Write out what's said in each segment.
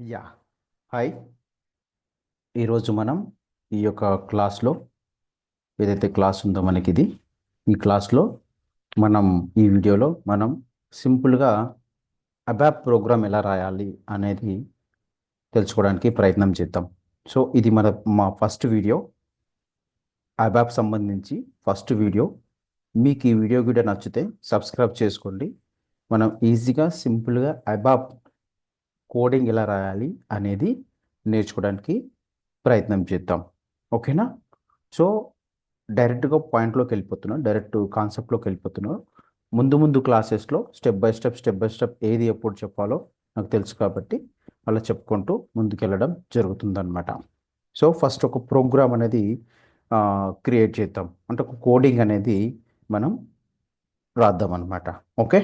Yeah hi. ఈరోజు మనం ఈ యొక్క క్లాస్లో ఏదైతే క్లాస్ ఉందో మనకి ఈ క్లాస్లో మనం ఈ వీడియోలో మనం సింపుల్గా అబాప్ ప్రోగ్రామ్ ఎలా రాయాలి అనేది తెలుసుకోవడానికి ప్రయత్నం చేద్దాం. సో ఇది మా ఫస్ట్ వీడియో, అబాప్ సంబంధించి ఫస్ట్ వీడియో. మీకు ఈ వీడియో కూడా నచ్చితే సబ్స్క్రైబ్ చేసుకోండి. మనం ఈజీగా సింపుల్గా అబాప్ కోడింగ్ ఎలా రాయాలి అనేది నేర్చుకోవడానికి ప్రయత్నం చేద్దాం. ఓకేనా? సో డైరెక్ట్గా పాయింట్లోకి వెళ్ళిపోతున్నాను, డైరెక్ట్ కాన్సెప్ట్లోకి వెళ్ళిపోతున్నాను. ముందు ముందు క్లాసెస్లో స్టెప్ బై స్టెప్ ఏది ఎప్పుడు చెప్పాలో నాకు తెలుసు కాబట్టి అలా చెప్పుకుంటూ ముందుకెళ్ళడం జరుగుతుందన్నమాట. సో ఫస్ట్ ఒక ప్రోగ్రామ్ అనేది క్రియేట్ చేద్దాం, అంటే ఒక కోడింగ్ అనేది మనం రాద్దాం అనమాట. ఓకే,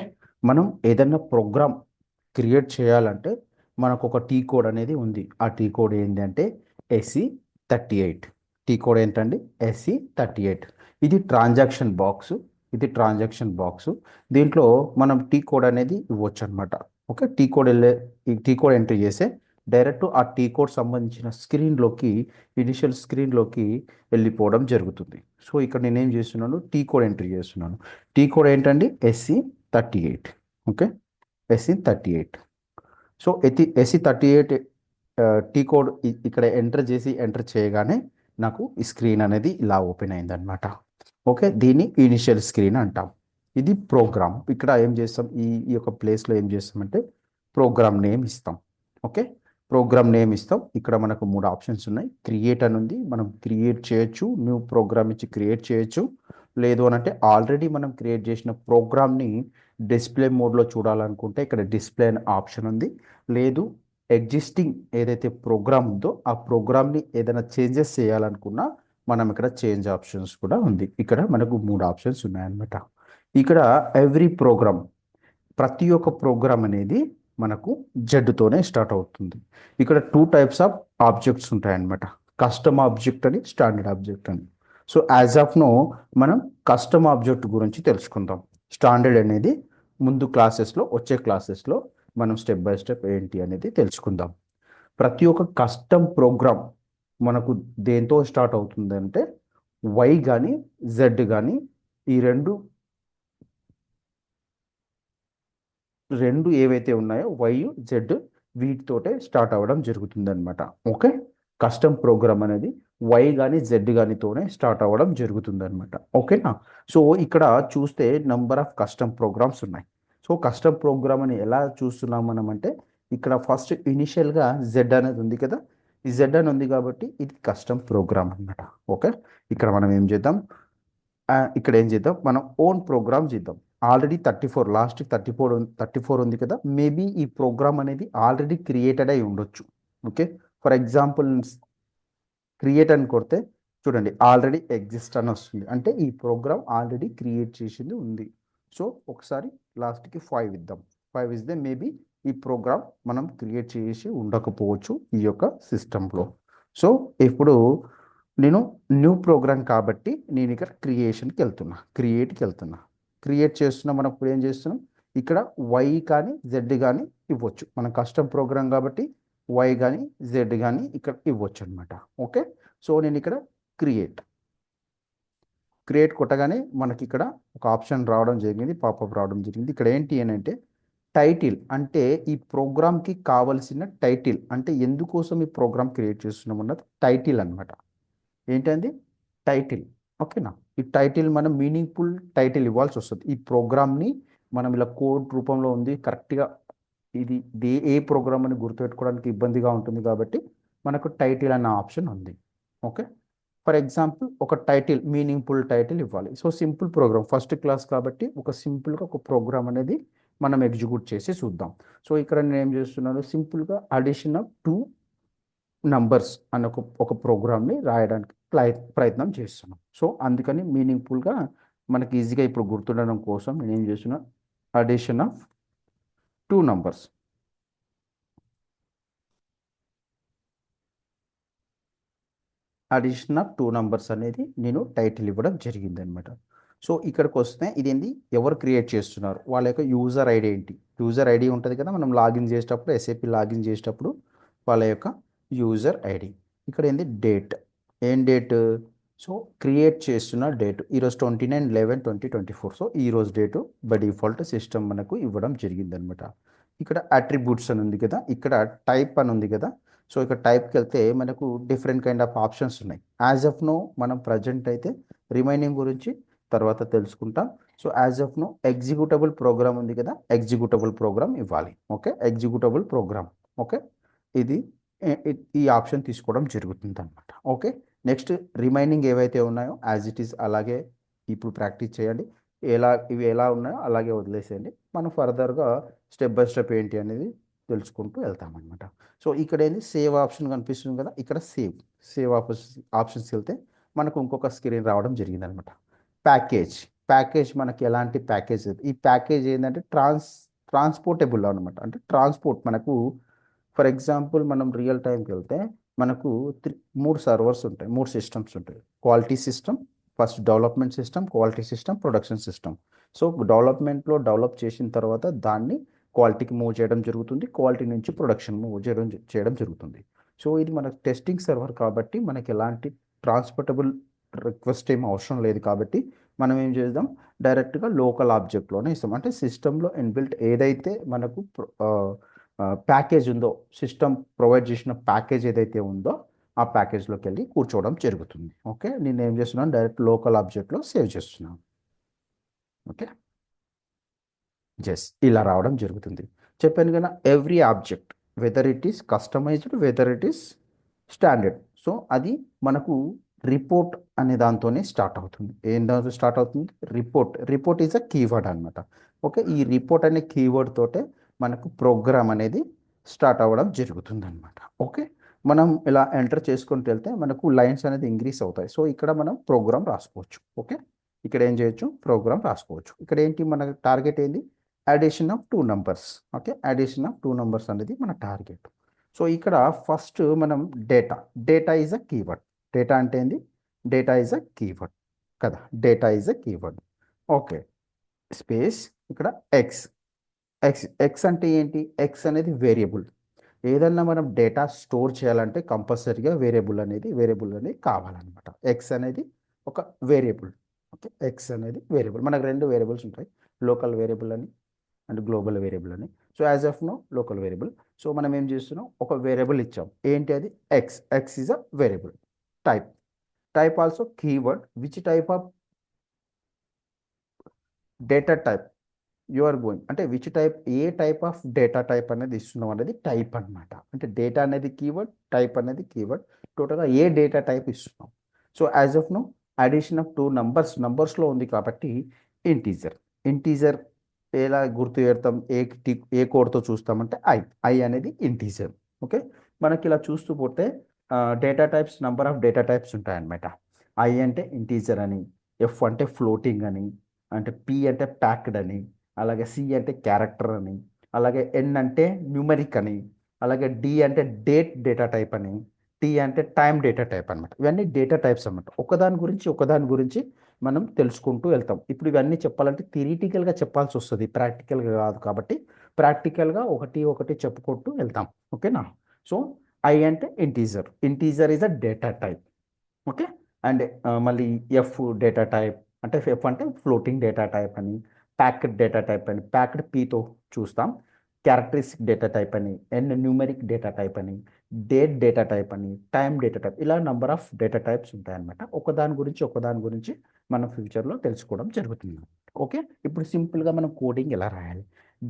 మనం ఏదైనా ప్రోగ్రామ్ క్రియేట్ చేయాలంటే మనకు ఒక టీ కోడ్ అనేది ఉంది. ఆ టీ కోడ్ ఏంటంటే SE38. టీ కోడ్ ఏంటండి? SE38. ఇది ట్రాన్సాక్షన్ బాక్స్, దీంట్లో మనం టీ కోడ్ అనేది ఇవ్వచ్చు అనమాట. ఓకే, ఈ టీ కోడ్ ఎంట్రీ చేసే డైరెక్ట్ ఆ టీ కోడ్ సంబంధించిన స్క్రీన్లోకి, ఇనిషియల్ స్క్రీన్లోకి వెళ్ళిపోవడం జరుగుతుంది. సో ఇక్కడ నేనేం చేస్తున్నాను, టీ కోడ్ ఎంట్రీ చేస్తున్నాను. టీ కోడ్ ఏంటండి? SE38. Okay, SE38. So SE38 T code ఇక్కడ ఎంటర్ చేయగానే నాకు ఈ స్క్రీన్ అనేది ఇలా ఓపెన్ అయిందనమాట. ఓకే, దీన్ని ఇనిషియల్ స్క్రీన్ అంటాం. ఇది ప్రోగ్రామ్. ఇక్కడ ఏం చేస్తాం, ఈ యొక్క ప్లేస్లో ఏం చేస్తామంటే ప్రోగ్రామ్ నేమ్ ఇస్తాం. ఓకే, ప్రోగ్రామ్ నేమ్ ఇస్తాం. ఇక్కడ మనకు 3 ఆప్షన్స్ ఉన్నాయి. క్రియేట్ అని ఉంది, మనం క్రియేట్ చేయొచ్చు, న్యూ ప్రోగ్రామ్ ఇచ్చి క్రియేట్ చేయొచ్చు. లేదు అని అంటే ఆల్రెడీ మనం క్రియేట్ చేసిన ప్రోగ్రామ్ని డిస్ప్లే మోడ్లో చూడాలనుకుంటే ఇక్కడ డిస్ప్లే అనే ఆప్షన్ ఉంది. లేదు, ఎగ్జిస్టింగ్ ఏదైతే ప్రోగ్రామ్ ఉందో ఆ ప్రోగ్రామ్ని ఏదైనా చేంజెస్ చేయాలనుకున్నా మనం ఇక్కడ చేంజ్ ఆప్షన్స్ కూడా ఉంది. ఇక్కడ మనకు 3 ఆప్షన్స్ ఉన్నాయన్నమాట. ఇక్కడ ఎవ్రీ ప్రోగ్రామ్, ప్రతి ఒక్క ప్రోగ్రామ్ అనేది మనకు జెడ్తోనే స్టార్ట్ అవుతుంది. ఇక్కడ 2 టైప్స్ ఆఫ్ ఆబ్జెక్ట్స్ ఉంటాయన్నమాట. కస్టమ్ ఆబ్జెక్ట్ అని, స్టాండర్డ్ ఆబ్జెక్ట్ అని. సో యాజ్ ఆఫ్ నో మనం కస్టమ్ ఆబ్జెక్ట్ గురించి తెలుసుకుందాం. స్టాండర్డ్ అనేది వచ్చే క్లాసెస్లో మనం స్టెప్ బై స్టెప్ ఏంటి అనేది తెలుసుకుందాం. ప్రతి ఒక్క కస్టమ్ ప్రోగ్రామ్ మనకు దేంతో స్టార్ట్ అవుతుందంటే వై కానీ జెడ్ కానీ, ఈ రెండు ఏవైతే ఉన్నాయో వై జెడ్, వీటితోటే స్టార్ట్ అవ్వడం జరుగుతుంది అనమాట. ఓకే, కస్టమ్ ప్రోగ్రామ్ అనేది వై కానీ జెడ్ కానీతోనే స్టార్ట్ అవ్వడం జరుగుతుంది అనమాట. ఓకేనా? సో ఇక్కడ చూస్తే నంబర్ ఆఫ్ కస్టమ్ ప్రోగ్రామ్స్ ఉన్నాయి. సో కస్టమ్ ప్రోగ్రామ్ అని ఎలా చూస్తున్నాం మనం అంటే, ఇక్కడ ఫస్ట్ ఇనిషియల్గా జెడ్ అనేది ఉంది కదా, ఈ జెడ్ అని ఉంది కాబట్టి ఇది కస్టమ్ ప్రోగ్రామ్ అనమాట. ఓకే, ఇక్కడ మనం ఏం చేద్దాం, ఇక్కడ ఏం చేద్దాం, మనం ఓన్ ప్రోగ్రామ్ చేద్దాం. ఆల్రెడీ 34, లాస్ట్ 34 ఉంది కదా, మేబీ ఈ ప్రోగ్రామ్ అనేది ఆల్రెడీ క్రియేటెడ్ అయి ఉండొచ్చు. ఓకే, ఫర్ ఎగ్జాంపుల్ క్రియేట్ అని కొడితే చూడండి ఆల్రెడీ ఎగ్జిస్ట్ అని వస్తుంది, అంటే ఈ ప్రోగ్రామ్ ఆల్రెడీ క్రియేట్ చేసింది ఉంది. సో ఒకసారి లాస్ట్కి 5 ఇద్దాం. 5 ఇస్తే మేబీ ఈ ప్రోగ్రామ్ మనం క్రియేట్ చేసి ఉండకపోవచ్చు ఈ యొక్క సిస్టంలో. సో ఇప్పుడు నేను న్యూ ప్రోగ్రామ్ కాబట్టి నేను ఇక్కడ క్రియేట్కి వెళ్తున్నా. క్రియేట్ చేస్తున్నా. మనం ఇప్పుడు ఏం చేస్తున్నాం, ఇక్కడ వై కానీ జెడ్ కానీ ఇవ్వచ్చు. మనం కస్టమ్ ప్రోగ్రామ్ కాబట్టి వై కానీ జెడ్ కానీ ఇక్కడ ఇవ్వచ్చు అనమాట. ఓకే, సో నేను ఇక్కడ క్రియేట్ కొట్టగానే మనకి ఇక్కడ ఒక ఆప్షన్ రావడం జరిగింది, పాపప్ రావడం జరిగింది. ఇక్కడ ఏంటి అని అంటే టైటిల్, అంటే ఈ ప్రోగ్రామ్కి కావలసిన టైటిల్, అంటే ఎందుకోసం ఈ ప్రోగ్రామ్ క్రియేట్ చేస్తున్నాం అన్నది టైటిల్ అనమాట. ఏంటండి? టైటిల్. ఓకేనా? ఈ టైటిల్ మనం మీనింగ్ఫుల్ టైటిల్ ఇవ్వాల్సి వస్తుంది. ఈ ప్రోగ్రామ్ని మనం ఇలా కోడ్ రూపంలో ఉంది, కరెక్ట్గా ఇది ఏ ప్రోగ్రామ్ అని గుర్తుపెట్టుకోవడానికి ఇబ్బందిగా ఉంటుంది కాబట్టి మనకు టైటిల్ అన్న ఆప్షన్ ఉంది. ఓకే, ఫర్ ఎగ్జాంపుల్ ఒక టైటిల్, మీనింగ్ఫుల్ టైటిల్ ఇవ్వాలి. So simple program, first class కాబట్టి ఒక సింపుల్గా ఒక ప్రోగ్రామ్ అనేది మనం ఎగ్జిక్యూట్ చేసి చూద్దాం. సో ఇక్కడ నేను ఏం చేస్తున్నాను, సింపుల్గా అడిషన్ ఆఫ్ 2 నంబర్స్ అన్న ఒక ప్రోగ్రామ్ని రాయడానికి ప్రయత్నం చేస్తున్నాం. సో అందుకని మీనింగ్ఫుల్గా మనకి ఈజీగా ఇప్పుడు గుర్తుండడం కోసం నేను ఏం చేస్తున్నా, addition of 2 numbers. Addition of 2 numbers అనేది నేను టైటిల్ ఇవ్వడం జరిగింది అనమాట. సో ఇక్కడికి వస్తే ఇదేంటి, ఎవరు క్రియేట్ చేస్తున్నారు, వాళ్ళ యొక్క యూజర్ ఐడి ఏంటి. యూజర్ ఐడి ఉంటుంది కదా, మనం లాగిన్ చేసేటప్పుడు, SAP లాగిన్ చేసేటప్పుడు వాళ్ళ యొక్క యూజర్ ఐడి. ఇక్కడ ఏంది డేట్, ఏం డేట్, సో క్రియేట్ చేస్తున్న డేట్ ఈరోజు 29/11/2024. సో ఈరోజు డేటు బై డిఫాల్ట్ సిస్టమ్ మనకు ఇవ్వడం జరిగిందనమాట. ఇక్కడ అట్రిబ్యూట్స్ అని ఉంది కదా, ఇక్కడ టైప్ అని ఉంది కదా. సో ఇక్కడ టైప్కి వెళ్తే మనకు డిఫరెంట్ కైండ్ ఆఫ్ ఆప్షన్స్ ఉన్నాయి. యాజ్ ఆఫ్ నో మనం ప్రజెంట్ అయితే రిమైనింగ్ గురించి తర్వాత తెలుసుకుంటాం. So as of now executable program ఉంది కదా, ఎగ్జిక్యూటబుల్ ప్రోగ్రామ్ ఇవ్వాలి. Okay, executable program. ఓకే, ఇది ఈ ఆప్షన్ తీసుకోవడం జరుగుతుంది అనమాట. ఓకే, నెక్స్ట్ రిమైనింగ్ ఏవైతే ఉన్నాయో యాజ్ ఇట్ ఈస్ అలాగే ఇప్పుడు ప్రాక్టీస్ చేయండి. ఇవి ఎలా ఉన్నాయో అలాగే వదిలేసేయండి. మనం ఫర్దర్గా స్టెప్ బై స్టెప్ ఏంటి అనేది తెలుసుకుంటూ వెళ్తామన్నమాట. సో ఇక్కడ ఏంది సేవ్ ఆప్షన్ కనిపిస్తుంది కదా, ఇక్కడ సేవ్ ఆప్షన్స్కి వెళ్తే మనకు ఇంకొక స్క్రీన్ రావడం జరిగిందనమాట. ప్యాకేజ్ మనకి ఎలాంటి ప్యాకేజ్, ఈ ప్యాకేజ్ ఏంటంటే ట్రాన్స్పోర్టబుల్ అనమాట. అంటే ట్రాన్స్పోర్ట్ మనకు ఫర్ ఎగ్జాంపుల్ మనం రియల్ టైంకి వెళ్తే మనకు 3 సర్వర్స్ ఉంటాయి, 3 సిస్టమ్స్ ఉంటాయి. Quality system, first development system, quality system, production system. So డెవలప్మెంట్లో డెవలప్ చేసిన తర్వాత దాన్ని క్వాలిటీకి మూవ్ చేయడం జరుగుతుంది, క్వాలిటీ నుంచి ప్రొడక్షన్ మూవ్ చేయడం జరుగుతుంది. సో ఇది మనకు టెస్టింగ్ సర్వర్ కాబట్టి మనకి ఎలాంటి ట్రాన్స్పోర్టబుల్ రిక్వెస్ట్ ఏం అవసరం లేదు. కాబట్టి మనం ఏం చేద్దాం, డైరెక్ట్గా లోకల్ ఆబ్జెక్ట్లోనే ఇస్తాం. అంటే సిస్టంలో ఇన్బిల్ట్ ఏదైతే మనకు ప్యాకేజ్ ఉందో, సిస్టమ్ ప్రొవైడ్ చేసిన ప్యాకేజ్ ఏదైతే ఉందో ఆ ప్యాకేజ్లోకి వెళ్ళి కూర్చోవడం జరుగుతుంది. ఓకే, నేను ఏం చేస్తున్నాను, డైరెక్ట్ లోకల్ ఆబ్జెక్ట్లో సేవ్ చేస్తున్నాను. ఓకే, ఇలా రావడం జరుగుతుంది. చెప్పాను కదా, every object whether it is customized, whether it is standard, so అది మనకు రిపోర్ట్ అనే దాంతోనే స్టార్ట్ అవుతుంది. ఏం దాంతో స్టార్ట్ అవుతుంది, రిపోర్ట్ ఈజ్ అ కీవర్డ్ అనమాట. ఓకే, ఈ రిపోర్ట్ అనే కీవర్డ్ తోటే మనకు ప్రోగ్రామ్ అనేది స్టార్ట్ అవ్వడం జరుగుతుంది అనమాట. ఓకే, మనం ఇలా ఎంటర్ చేసుకుంటూ వెళ్తే మనకు లైన్స్ అనేది ఇంక్రీస్ అవుతాయి. సో ఇక్కడ మనం ప్రోగ్రామ్ రాసుకోవచ్చు. ఓకే, ఇక్కడ ఏం చేయొచ్చు, ప్రోగ్రామ్ రాసుకోవచ్చు. ఇక్కడ ఏంటి మన టార్గెట్ ఏంది, addition of 2 numbers. Okay, addition of 2 numbers అనేది మన టార్గెట్. సో ఇక్కడ ఫస్ట్ మనం data is a keyword. Data అంటే ఏంది, డేటా ఈజ్ అ కీవర్డ్ కదా, data is a keyword. Okay, space ఇక్కడ ఎక్స్ అంటే ఏంటి, ఎక్స్ అనేది వేరియబుల్. ఏదన్నా మనం డేటా స్టోర్ చేయాలంటే కంపల్సరీగా వేరియబుల్ అనేది కావాలన్నమాట. ఎక్స్ అనేది ఒక వేరియబుల్. ఓకే, ఎక్స్ అనేది వేరియబుల్. మనకు 2 వేరియబుల్స్ ఉంటాయి, లోకల్ వేరియబుల్ అని అండ్ గ్లోబల్ వేరియబుల్ అని. So as of no local variable. So మనం ఏం చేస్తున్నాం, ఒక వేరియబుల్ ఇచ్చాం, ఏంటి అది, x is a variable. Type also keyword, which type of data type you are going, అంటే విచ్ టైప్, ఏ టైప్ ఆఫ్ డేటా టైప్ అనేది ఇస్తున్నాం అనేది టైప్ అనమాట. అంటే డేటా అనేది కీవర్డ్, టైప్ అనేది కీవర్డ్, టోటల్గా ఏ డేటా టైప్ ఇస్తున్నాం. So as of now addition of 2 నంబర్స్లో ఉంది కాబట్టి ఇంటీజర్ ఎలా గుర్తు పెడతాం, ఏ కోడ్తో చూస్తామంటే ఐ అనేది ఇంటీజర్. ఓకే, మనకి ఇలా చూస్తూ పోతే నంబర్ ఆఫ్ డేటా టైప్స్ ఉంటాయన్నమాట. ఐ అంటే ఇంటీజర్ అని, ఎఫ్ అంటే ఫ్లోటింగ్ అని, అంటే పి అంటే ప్యాక్డ్ అని, అలాగే సి అంటే క్యారెక్టర్ అని, అలాగే ఎన్ అంటే న్యూమరిక్ అని, అలాగే డి అంటే డేటా టైప్ అని, టీ అంటే టైం డేటా టైప్ అనమాట. ఇవన్నీ డేటా టైప్స్ అనమాట. ఒకదాని గురించి మనం తెలుసుకుంటూ వెళ్తాం. ఇప్పుడు ఇవన్నీ చెప్పాలంటే థియరిటికల్గా చెప్పాల్సి వస్తుంది, ప్రాక్టికల్గా కాదు. కాబట్టి ప్రాక్టికల్గా ఒకటి చెప్పుకుంటూ వెళ్తాం. ఓకేనా. సో ఐ అంటే integer is a data type. Okay, and మళ్ళీ ఎఫ్ డేటా టైప్, అంటే ఎఫ్ అంటే ఫ్లోటింగ్ డేటా టైప్ అని, ప్యాక్డ్ డేటా టైప్ అని, ప్యాక్డ్ పీతో చూస్తాం, క్యారెక్టరిస్టిక్ డేటా టైప్ అని, ఎన్ న్యూమరిక్ డేటా టైప్ అని, డేటా టైప్ అని, టైం డేటా టైప్, ఇలా నంబర్ ఆఫ్ డేటా టైప్స్ ఉంటాయన్నమాట. ఒకదాని గురించి మనం ఫ్యూచర్లో తెలుసుకోవడం జరుగుతుంది. ఓకే, ఇప్పుడు సింపుల్గా మనం కోడింగ్ ఎలా రాయాలి,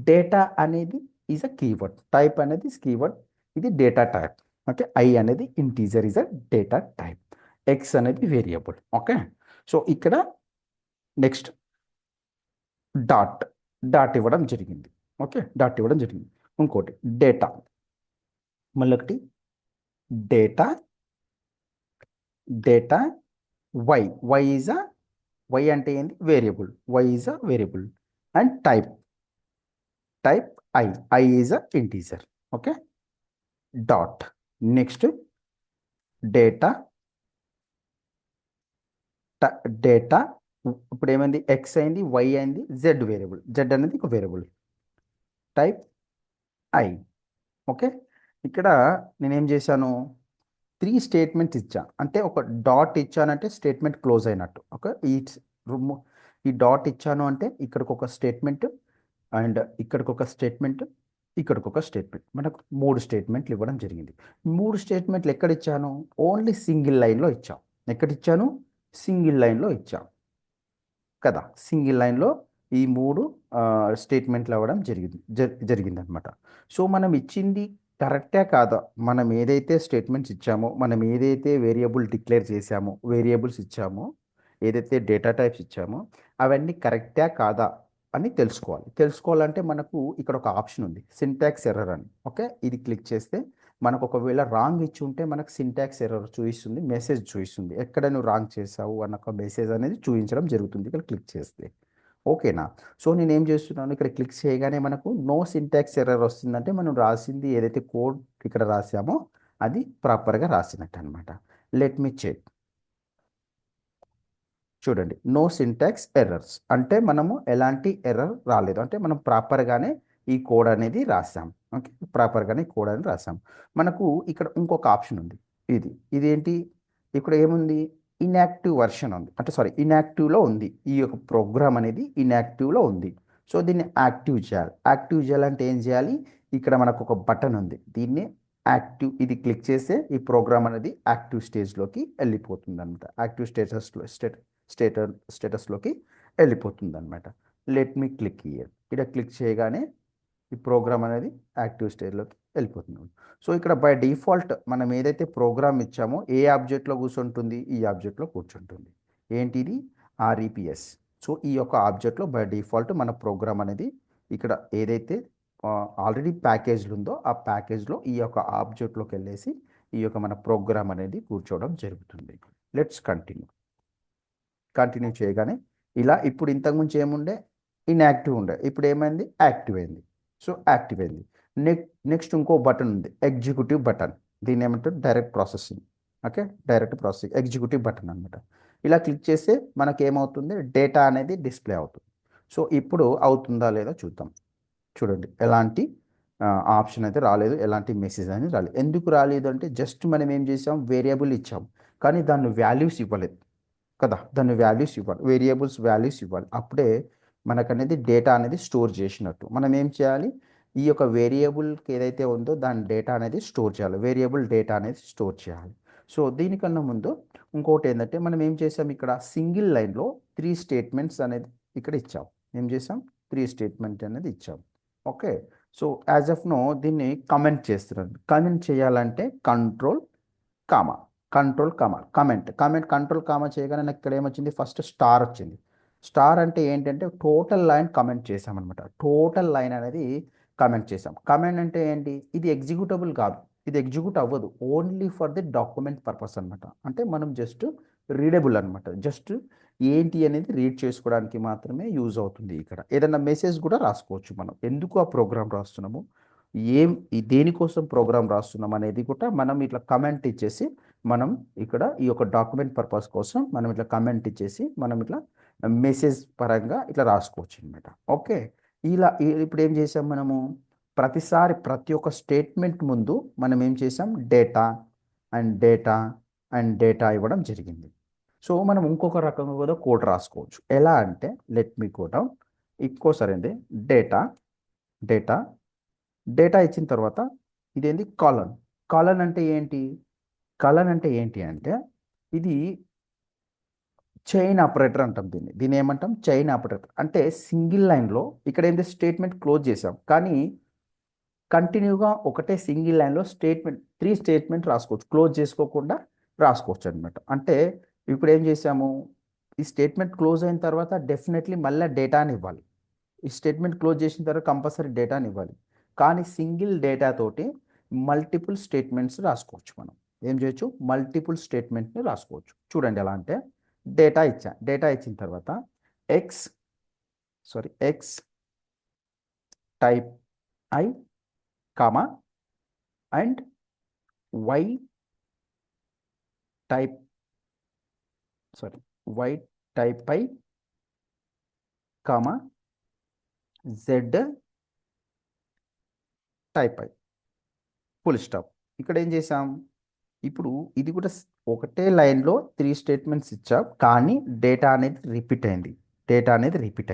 డేటా అనేది ఈజ్ అ కీవర్డ్, టైప్ అనేది కీవర్డ్, ఇది డేటా టైప్. ఓకే, ఐ అనేది integer is a data type, X అనేది వేరియబుల్. ఓకే, సో ఇక్కడ నెక్స్ట్ డాట్ ఇవ్వడం జరిగింది. ఓకే, డాట్ ఇవ్వడం జరిగింది. ఇంకోటి డేటా, మళ్ళీ ఒకటి data Y is a, Y అంటే ఏంది, variable, Y is a variable. And type I is a integer. Okay, dot, next data data ఇప్పుడు ఏమైంది, ఎక్స్ అయింది, వై అయింది, జెడ్ వేరియబుల్, జెడ్ అనేది ఒక వేరియబుల్, టైప్ ఐ. ఓకే, ఇక్కడ నేనేం చేశాను, 3 స్టేట్మెంట్స్ ఇచ్చా. అంటే ఒక డాట్ ఇచ్చానంటే స్టేట్మెంట్ క్లోజ్ అయినట్టు. ఓకే, ఈ డాట్ ఇచ్చాను అంటే ఇక్కడికి ఒక స్టేట్మెంట్, అండ్ ఇక్కడికి ఒక స్టేట్మెంట్, ఇక్కడికి ఒక స్టేట్మెంట్. మనకు 3 స్టేట్మెంట్లు ఇవ్వడం జరిగింది. 3 స్టేట్మెంట్లు ఎక్కడ ఇచ్చాను, ఓన్లీ సింగిల్ లైన్లో ఇచ్చాం. ఎక్కడ ఇచ్చాను, సింగిల్ లైన్లో ఇచ్చాం కదా. సింగిల్ లైన్లో ఈ 3 స్టేట్మెంట్లు అవ్వడం జరిగిందనమాట. సో మనం ఇచ్చింది కరెక్టే కాదా, మనం ఏదైతే స్టేట్మెంట్స్ ఇచ్చామో, మనం ఏదైతే వేరియబుల్ డిక్లేర్ చేశామో, వేరియబుల్స్ ఇచ్చామో, ఏదైతే డేటా టైప్స్ ఇచ్చామో అవన్నీ కరెక్టా కాదా అని తెలుసుకోవాలంటే మనకు ఇక్కడ ఒక ఆప్షన్ ఉంది, సింటాక్స్ ఎర్రర్ అని. ఓకే, ఇది క్లిక్ చేస్తే మనకు ఒకవేళ రాంగ్ ఇచ్చి ఉంటే మనకు సింటాక్స్ ఎర్రర్ చూపిస్తుంది, మెసేజ్ చూపిస్తుంది, ఎక్కడ నువ్వు రాంగ్ చేసావు అన్న ఒక మెసేజ్ అనేది చూపించడం జరుగుతుంది ఇక్కడ క్లిక్ చేస్తే. ఓకేనా. సో నేను ఏం చేస్తున్నాను, ఇక్కడ క్లిక్ చేయగానే మనకు నో సింటాక్స్ ఎర్రర్ వస్తుందంటే మనం రాసింది ఏదైతే కోడ్ ఇక్కడ రాసామో అది ప్రాపర్గా రాసినట్టు అనమాట. Let me check. చూడండి, నో సింటాక్స్ ఎర్రర్స్ అంటే మనము ఎలాంటి ఎర్రర్ రాలేదు, అంటే మనం ప్రాపర్గానే ఈ కోడ్ అనేది రాసాం. ఓకే, ప్రాపర్గానే కోడ్ అనేది రాసాం. మనకు ఇక్కడ ఇంకొక ఆప్షన్ ఉంది, ఇదేంటి, ఇక్కడ ఏముంది, ఇన్యాక్టివ్ వర్షన్ ఉంది, అంటే సారీ ఇన్యాక్టివ్లో ఉంది. ఈ యొక్క ప్రోగ్రామ్ అనేది ఇన్యాక్టివ్లో ఉంది. సో దీన్ని యాక్టివ్ చేయాలంటే ఏం చేయాలి, ఇక్కడ మనకు ఒక బటన్ ఉంది, దీన్ని యాక్టివ్, ఇది క్లిక్ చేస్తే ఈ ప్రోగ్రామ్ అనేది యాక్టివ్ స్టేజ్లోకి వెళ్ళిపోతుంది అనమాట. యాక్టివ్ స్టేటస్లోకి వెళ్ళిపోతుంది అనమాట. Let me click here. ఇక్కడ క్లిక్ చేయగానే ఈ ప్రోగ్రామ్ అనేది యాక్టివ్ స్టేజ్లోకి వెళ్ళిపోతుంది. సో ఇక్కడ బై డిఫాల్ట్ మనం ఏదైతే ప్రోగ్రామ్ ఇచ్చామో ఏ ఆబ్జెక్ట్లో కూర్చుంటుంది, ఈ ఆబ్జెక్ట్లో కూర్చుంటుంది. ఏంటిది, ఆర్ఈపిఎస్. సో ఈ యొక్క ఆబ్జెక్ట్లో బై డిఫాల్ట్ మన ప్రోగ్రామ్ అనేది ఇక్కడ ఏదైతే ఆల్రెడీ ప్యాకేజ్లు ఉందో ఆ ప్యాకేజ్లో ఈ యొక్క ఆబ్జెక్ట్లోకి వెళ్ళేసి ఈ యొక్క మన ప్రోగ్రామ్ అనేది కూర్చోవడం జరుగుతుంది. లెట్స్ కంటిన్యూ చేయగానే ఇలా ఇప్పుడు ఇంతకుముందు ఏముండే, ఇన్యాక్టివ్ ఉండే, ఇప్పుడు ఏమైంది, యాక్టివ్ అయింది. సో యాక్టివ్ అయింది. నెక్స్ట్ ఇంకో బటన్ ఉంది, ఎగ్జిక్యూటివ్ బటన్. దీన్ని ఏమంటారు, direct processing. Okay, direct processing executive button అనమాట. ఇలా క్లిక్ చేస్తే మనకి ఏమవుతుంది, డేటా అనేది డిస్ప్లే అవుతుంది. సో ఇప్పుడు అవుతుందా లేదా చూద్దాం. చూడండి, ఎలాంటి ఆప్షన్ అయితే రాలేదు, ఎలాంటి మెసేజ్ అనేది రాలేదు. ఎందుకు రాలేదు అంటే జస్ట్ మనం ఏం చేసాం, వేరియబుల్ ఇచ్చాం కానీ దాన్ని వాల్యూస్ ఇవ్వలేదు కదా. దాన్ని వాల్యూస్ ఇవ్వాలి, వేరియబుల్స్ వాల్యూస్ ఇవ్వాలి, అప్పుడే మనకు అనేది డేటా అనేది స్టోర్ చేసినట్టు. మనం ఏం చేయాలి, ఈ యొక్క వేరియబుల్కి ఏదైతే ఉందో దాని డేటా అనేది స్టోర్ చేయాలి, వేరియబుల్ డేటా అనేది స్టోర్ చేయాలి. సో దీనికన్నా ముందు ఇంకోటి ఏంటంటే మనం ఏం చేసాం, ఇక్కడ సింగిల్ లైన్లో 3 స్టేట్మెంట్స్ అనేది ఇక్కడ ఇచ్చాం. ఏం చేసాం, 3 స్టేట్మెంట్ అనేది ఇచ్చాం. Okay, so as of now దీన్ని కమెంట్ చేస్తున్నాను. కమెంట్ చేయాలంటే కామా కంట్రోల్ కామా చేయగానే నాకు ఇక్కడ ఏమొచ్చింది, ఫస్ట్ స్టార్ వచ్చింది. స్టార్ అంటే ఏంటంటే టోటల్ లైన్ కమెంట్ చేసామన్నమాట. టోటల్ లైన్ అనేది కమెంట్ చేసాం. కమెంట్ అంటే ఏంటి, ఇది ఎగ్జిక్యూటబుల్ కాదు, ఇది ఎగ్జిక్యూట్ అవ్వదు, only for the document purpose అనమాట. అంటే మనం జస్ట్ రీడబుల్ అనమాట, జస్ట్ ఏంటి అనేది రీడ్ చేసుకోవడానికి మాత్రమే యూజ్ అవుతుంది. ఇక్కడ ఏదైనా మెసేజ్ కూడా రాసుకోవచ్చు మనం. ఎందుకు ఆ ప్రోగ్రామ్ రాస్తున్నాము, దేనికోసం ప్రోగ్రామ్ రాస్తున్నాం అనేది కూడా మనం ఇట్లా కమెంట్ ఇచ్చేసి మనం ఇక్కడ ఈ యొక్క డాక్యుమెంట్ పర్పస్ కోసం మనం ఇట్లా కమెంట్ ఇచ్చేసి మనం ఇట్లా మెసేజ్ పరంగా ఇట్లా రాసుకోవచ్చు అనమాట. ఓకే, ఇలా ఇప్పుడు ఏం చేసాం మనము, ప్రతి ఒక్క స్టేట్మెంట్ ముందు మనం ఏం చేసాం, డేటా ఇవ్వడం జరిగింది. సో మనం ఇంకొక రకంగా కూడా కోడ్ రాసుకోవచ్చు. ఎలా అంటే లెట్ మీ కోడ్ ఇంకోసారి ఏంటి, డేటా డేటా డేటా ఇచ్చిన తర్వాత ఇదేంటి, కాలన్ అంటే ఏంటి, అంటే ఇది చైన్ ఆపరేటర్ అంటాం. దీన్ని ఏమంటాం, చైన్ ఆపరేటర్. అంటే సింగిల్ లైన్లో ఇక్కడ ఏంటి, స్టేట్మెంట్ క్లోజ్ చేసాం కానీ కంటిన్యూగా ఒకటే సింగిల్ లైన్లో 3 స్టేట్మెంట్ రాసుకోవచ్చు, క్లోజ్ చేసుకోకుండా రాసుకోవచ్చు అనమాట. అంటే ఇప్పుడు ఏం చేసాము, ఈ స్టేట్మెంట్ క్లోజ్ అయిన తర్వాత డెఫినెట్లీ మళ్ళీ డేటాని ఇవ్వాలి. ఈ స్టేట్మెంట్ క్లోజ్ చేసిన తర్వాత కంపల్సరీ డేటాని ఇవ్వాలి. కానీ సింగిల్ డేటా తోటి మల్టిపుల్ స్టేట్మెంట్స్ రాసుకోవచ్చు. మనం ఏం చేయొచ్చు, మల్టిపుల్ స్టేట్మెంట్ని రాసుకోవచ్చు. చూడండి ఎలా అంటే, డేటా ఇచ్చిన తర్వాత X type I comma and Y type I comma Z type I. Full stop. ఇక్కడ ఏం చేసాం, ఇప్పుడు ఇది కూడా ఒకటే లైన్లో 3 స్టేట్మెంట్స్ ఇచ్చాం, కానీ డేటా అనేది రిపీట్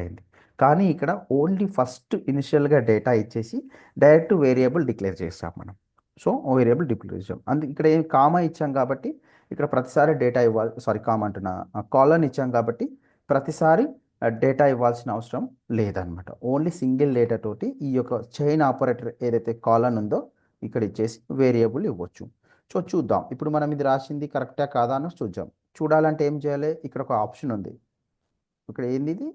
అయింది. కానీ ఇక్కడ ఓన్లీ ఫస్ట్ ఇనిషియల్గా డేటా ఇచ్చేసి డైరెక్ట్ వేరియబుల్ డిక్లేర్ చేస్తాం మనం. సో వేరియబుల్ డిక్లేర్ చేసాం, ఇక్కడ ఏం కామా ఇచ్చాం కాబట్టి ఇక్కడ ప్రతిసారి డేటా ఇవ్వాలి, సారీ కామా అంటున్నా, కాలన్ ఇచ్చాం కాబట్టి ప్రతిసారి డేటా ఇవ్వాల్సిన అవసరం లేదనమాట. ఓన్లీ సింగిల్ డేటా తోటి ఈ యొక్క చైన్ ఆపరేటర్ ఏదైతే కాలన్ ఉందో ఇక్కడ ఇచ్చేసి వేరియబుల్ ఇవ్వచ్చు. సో చూద్దాం ఇప్పుడు మనం ఇది రాసింది కరెక్టా కాదా అని చూద్దాం. చూడాలంటే ఏం చేయాలి, ఇక్కడ ఒక ఆప్షన్ ఉంది. ఇక్కడ ఏంది ఇది,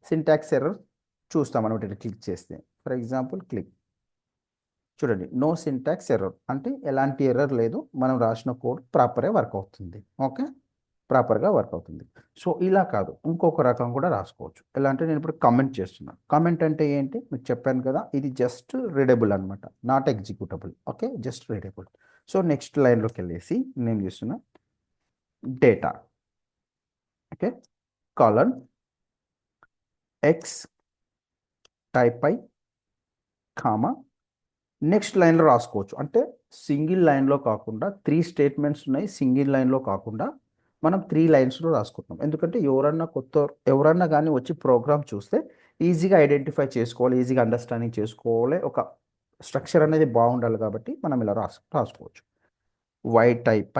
సింటాక్స్ ఎర్రర్ చూస్తాం మనం ఇట్లా క్లిక్ చేస్తే. ఫర్ ఎగ్జాంపుల్ క్లిక్, చూడండి నో సింటాక్స్ ఎర్రర్ అంటే ఎలాంటి ఎర్రర్ లేదు, మనం రాసిన కోడ్ ప్రాపర్గా వర్క్ అవుతుంది. ఓకే, ప్రాపర్గా వర్క్ అవుతుంది. సో ఇలా కాదు, ఇంకొక రకం కూడా రాసుకోవచ్చు. ఎలా అంటే నేను ఇప్పుడు కమెంట్ చేస్తున్నాను. కమెంట్ అంటే ఏంటి మీకు చెప్పాను కదా, ఇది జస్ట్ రీడబుల్ అనమాట, not executable. Okay, just readable. So next లైన్లోకి వెళ్ళేసి నేను చేస్తున్నా data, okay, colon X type I comma next లైన్లో రాసుకోవచ్చు. అంటే సింగిల్ లైన్లో కాకుండా 3 స్టేట్మెంట్స్ ఉన్నాయి, సింగిల్ లైన్లో కాకుండా మనం 3 లైన్స్లో రాసుకుంటున్నాం. ఎందుకంటే ఎవరన్నా కానీ వచ్చి ప్రోగ్రామ్ చూస్తే ఈజీగా ఐడెంటిఫై చేసుకోవాలి, ఈజీగా అండర్స్టాండింగ్ చేసుకోవాలి, ఒక స్ట్రక్చర్ అనేది బాగుండాలి కాబట్టి మనం ఇలా రాసుకోవచ్చు. వై టైప్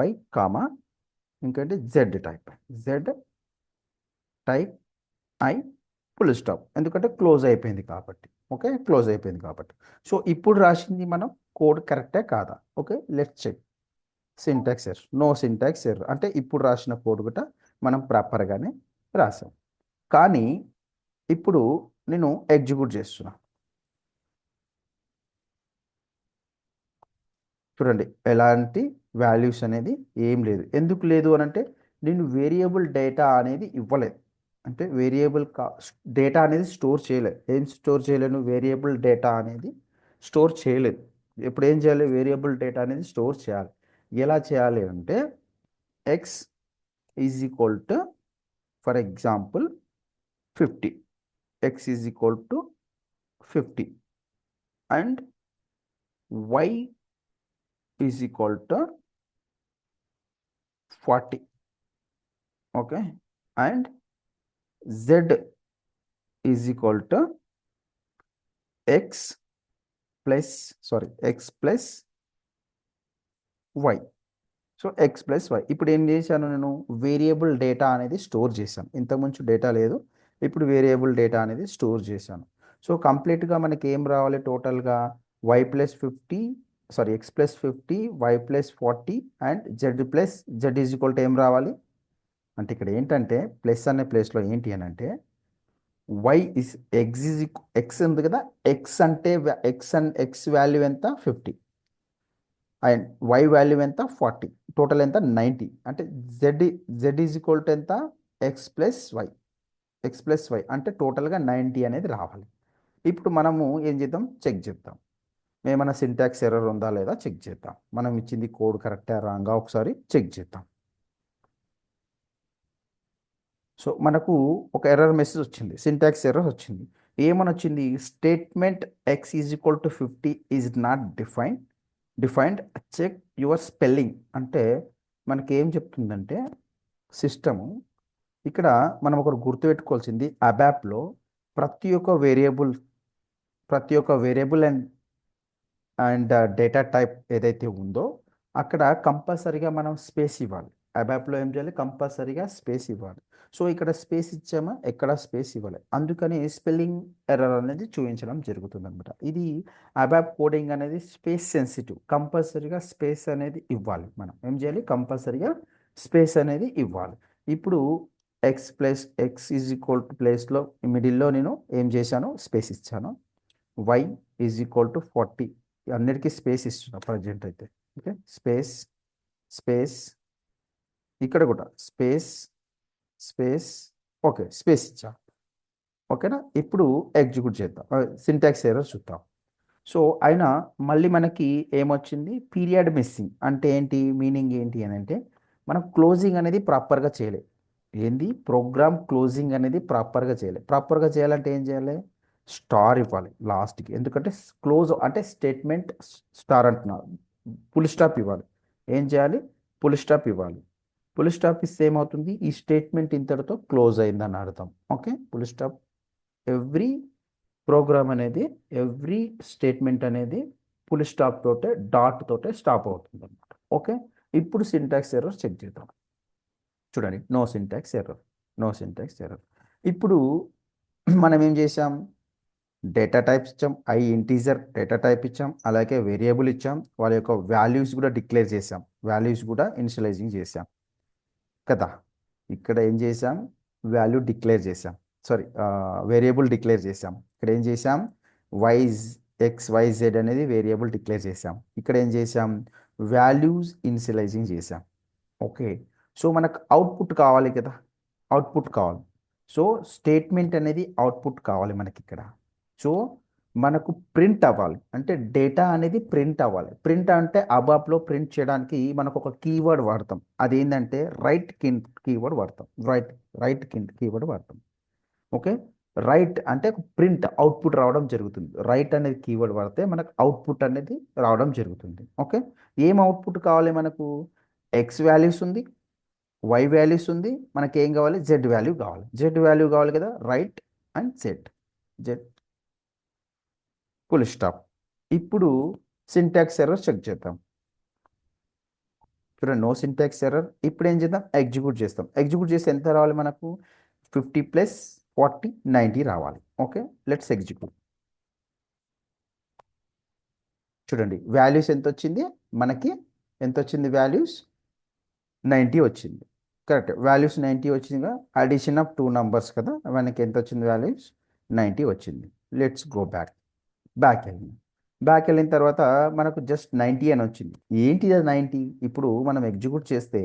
ఐ కామా ఇంకంటే z type I full stop, ఎందుకంటే క్లోజ్ అయిపోయింది కాబట్టి. ఓకే, క్లోజ్ అయిపోయింది కాబట్టి. సో ఇప్పుడు రాసింది మనం కోడ్ కరెక్టే కాదా, okay let's check. Syntax error, no syntax error అంటే ఇప్పుడు రాసిన కోడ్ కూడా మనం ప్రాపర్గానే రాసాం. కానీ ఇప్పుడు నేను ఎగ్జిక్యూట్ చేస్తున్నా, చూడండి ఎలాంటి వాల్యూస్ అనేది ఏం లేదు. ఎందుకు లేదు అని అంటే నేను వేరియబుల్ డేటా అనేది ఇవ్వలేదు, అంటే వేరియబుల్ డేటా అనేది స్టోర్ చేయలేదు. ఏం స్టోర్ చేయలేను, వేరియబుల్ డేటా అనేది స్టోర్ చేయలేదు. ఇప్పుడు ఏం చేయాలి, వేరియబుల్ డేటా అనేది స్టోర్ చేయాలి. ఎలా చేయాలి అంటే X is equal to for example 50, X is equal to 50 and Y is equal to 40. Okay, and z is equal to X plus Y. So X plus Y. ఇప్పుడు ఏం చేశాను, నేను variable data అనేది store చేశాను. ఇంతకుముందు data లేదు, ఇప్పుడు variable data అనేది స్టోర్ చేశాను. సో కంప్లీట్గా మనకి ఏం రావాలి, టోటల్గా Y plus 50, sorry X plus 50, Y plus 40 and Z is equal to ఏం రావాలి అంటే ఇక్కడ ఏంటంటే ప్లస్ అనే ప్లేస్లో ఏంటి అని అంటే వై ఇస్ ఎక్స్ ఉంది కదా, ఎక్స్ అంటే ఎక్స్ వాల్యూ ఎంత 50 అండ్ వై వాల్యూ ఎంత 40, టోటల్ ఎంత 90. అంటే జెడ్ ఈజ్ ఈక్వల్ టు ఎంత, ఎక్స్ ప్లస్ వై అంటే టోటల్గా 90 అనేది రావాలి. ఇప్పుడు మనము ఏం చేద్దాం, చెక్ చేద్దాం, ఏమైనా సింటాక్స్ ఎర్రర్ ఉందా లేదా చెక్ చేద్దాం. మనం ఇచ్చింది కోడ్ కరెక్టా రాంగా ఒకసారి చెక్ చేద్దాం. సో మనకు ఒక ఎర్రర్ మెసేజ్ వచ్చింది, సింటాక్స్ ఎర్రర్ వచ్చింది. ఏమని వచ్చింది, statement X is equal to 50 is not defined check your spelling. అంటే మనకి ఏం చెప్తుందంటే సిస్టము, ఇక్కడ మనం ఒకరు గుర్తుపెట్టుకోవాల్సింది, అబాప్లో ప్రతి ఒక్క వేరియబుల్ అండ్ డేటా టైప్ ఏదైతే ఉందో అక్కడ కంపల్సరీగా మనం స్పేస్ ఇవ్వాలి. అబాప్లో ఏం చేయాలి, కంపల్సరీగా స్పేస్ ఇవ్వాలి. సో ఇక్కడ స్పేస్ ఇచ్చామా, ఎక్కడ స్పేస్ ఇవ్వాలి, అందుకని స్పెల్లింగ్ ఎర్రర్ అనేది చూపించడం జరుగుతుంది అనమాట. ఇది అబాప్ కోడింగ్ అనేది స్పేస్ సెన్సిటివ్, కంపల్సరీగా స్పేస్ అనేది ఇవ్వాలి. మనం ఏం చేయాలి, కంపల్సరీగా స్పేస్ అనేది ఇవ్వాలి. ఇప్పుడు ఎక్స్ ఈజ్ ఈక్వల్ టు ప్లేస్లో మిడిల్లో నేను ఏం చేశాను, స్పేస్ ఇచ్చాను. వై ఈజ్ ఈక్వల్ టు 40, అన్నిటికీ స్పేస్ ఇస్తున్నా ప్రజెంట్ అయితే. ఓకే, స్పేస్ ఇక్కడ కూడా స్పేస్ ఓకే స్పేస్ ఇచ్చా. ఓకేనా, ఇప్పుడు ఎగ్జిక్యూట్ చేద్దాం, సింటాక్స్ ఎర్రర్ చూద్దాం. సో అయినా మళ్ళీ మనకి ఏమొచ్చింది, పీరియడ్ మిస్సింగ్. అంటే ఏంటి, మీనింగ్ ఏంటి అని అంటే మనం క్లోజింగ్ అనేది ప్రాపర్గా చేయలేదు. ఏంది, ప్రోగ్రామ్ క్లోజింగ్ అనేది ప్రాపర్గా చేయాలంటే ఏం చేయాలి, స్టార్ ఇవ్వాలి లాస్ట్కి, ఎందుకంటే క్లోజ్ అంటే స్టేట్మెంట్ స్టార్ అంటున్నారు. ఫుల్ స్టాప్ ఇవ్వాలి. ఏం చేయాలి? ఫుల్ స్టాప్ ఇవ్వాలి. ఫుల్ స్టాప్ ఇస్తే ఏమవుతుంది? ఈ స్టేట్మెంట్ ఇంతటితో క్లోజ్ అయిందని అర్థం. Okay, full stop. Every program అనేది, ఎవ్రీ స్టేట్మెంట్ అనేది ఫుల్ స్టాప్ తోటే, డాట్ తోటే స్టాప్ అవుతుంది అనమాట. ఓకే, ఇప్పుడు సింటాక్స్ ఎర్రర్ చెక్ చేద్దాం. చూడండి, no syntax error, no syntax error. ఇప్పుడు మనం ఏం చేసాం? డేటా టైప్స్ ఇచ్చాం, ఇంటీజర్ డేటా టైప్ ఇచ్చాం, అలాగే వేరియబుల్ ఇచ్చాం, వాళ్ళ యొక్క వాల్యూస్ కూడా డిక్లేర్ చేసాం, వాల్యూస్ కూడా ఇనిషియలైజింగ్ చేసాం కదా. ఇక్కడ ఏం చేసాం? వాల్యూ డిక్లేర్ చేసాం, సారీ, వేరియబుల్ డిక్లేర్ చేసాం. ఇక్కడ ఏం చేసాం? వైజ్ XYZ అనేది వేరియబుల్ డిక్లేర్ చేసాం. ఇక్కడ ఏం చేసాం? వాల్యూస్ ఇనిషియలైజింగ్ చేసాం. ఓకే, సో మనకు అవుట్పుట్ కావాలి కదా, అవుట్పుట్ కావాలి. సో స్టేట్మెంట్ అనేది అవుట్పుట్ కావాలి మనకి ఇక్కడ. సో మనకు ప్రింట్ అవ్వాలి, అంటే డేటా అనేది ప్రింట్ అవ్వాలి. ప్రింట్ అంటే అబాప్లో ప్రింట్ చేయడానికి మనకు ఒక కీవర్డ్ వాడతాం, అదేంటంటే రైట్ కీవర్డ్ వాడతాం. రైట్ కీవర్డ్ వాడతాం. ఓకే, రైట్ అంటే ప్రింట్ అవుట్పుట్ రావడం జరుగుతుంది. రైట్ అనేది కీవర్డ్ వాడితే మనకు అవుట్పుట్ అనేది రావడం జరుగుతుంది. ఓకే, ఏం అవుట్పుట్ కావాలి మనకు? X వాల్యూస్ ఉంది, Y వాల్యూస్ ఉంది, మనకి ఏం కావాలి? Z వాల్యూ కావాలి. Z వాల్యూ కావాలి కదా, right and Z full stop. ఇప్పుడు సింటాక్స్ ఎర్రర్ చెక్ చేద్దాం. చూడండి, నో సింటాక్స్ ఎర్రర్. ఇప్పుడు ఏం చేద్దాం? ఎగ్జిక్యూట్ చేస్తాం. ఎగ్జిక్యూట్ చేస్తే ఎంత రావాలి మనకు? 50 + 40 90 రావాలి. Okay, let's execute. చూడండి, వాల్యూస్ ఎంత వచ్చింది మనకి? ఎంత వచ్చింది వాల్యూస్? 90 వచ్చింది. కరెక్ట్, వాల్యూస్ 90 వచ్చిందిగా. అడిషన్ ఆఫ్ 2 నంబర్స్ కదా, మనకి ఎంత వచ్చింది? వాల్యూస్ 90 వచ్చింది. లెట్స్ గో బ్యాక్ వెళ్ళింది. బ్యాక్ వెళ్ళిన తర్వాత మనకు జస్ట్ 90 అని వచ్చింది. ఏంటిది అది 90? ఇప్పుడు మనం ఎగ్జిక్యూట్ చేస్తే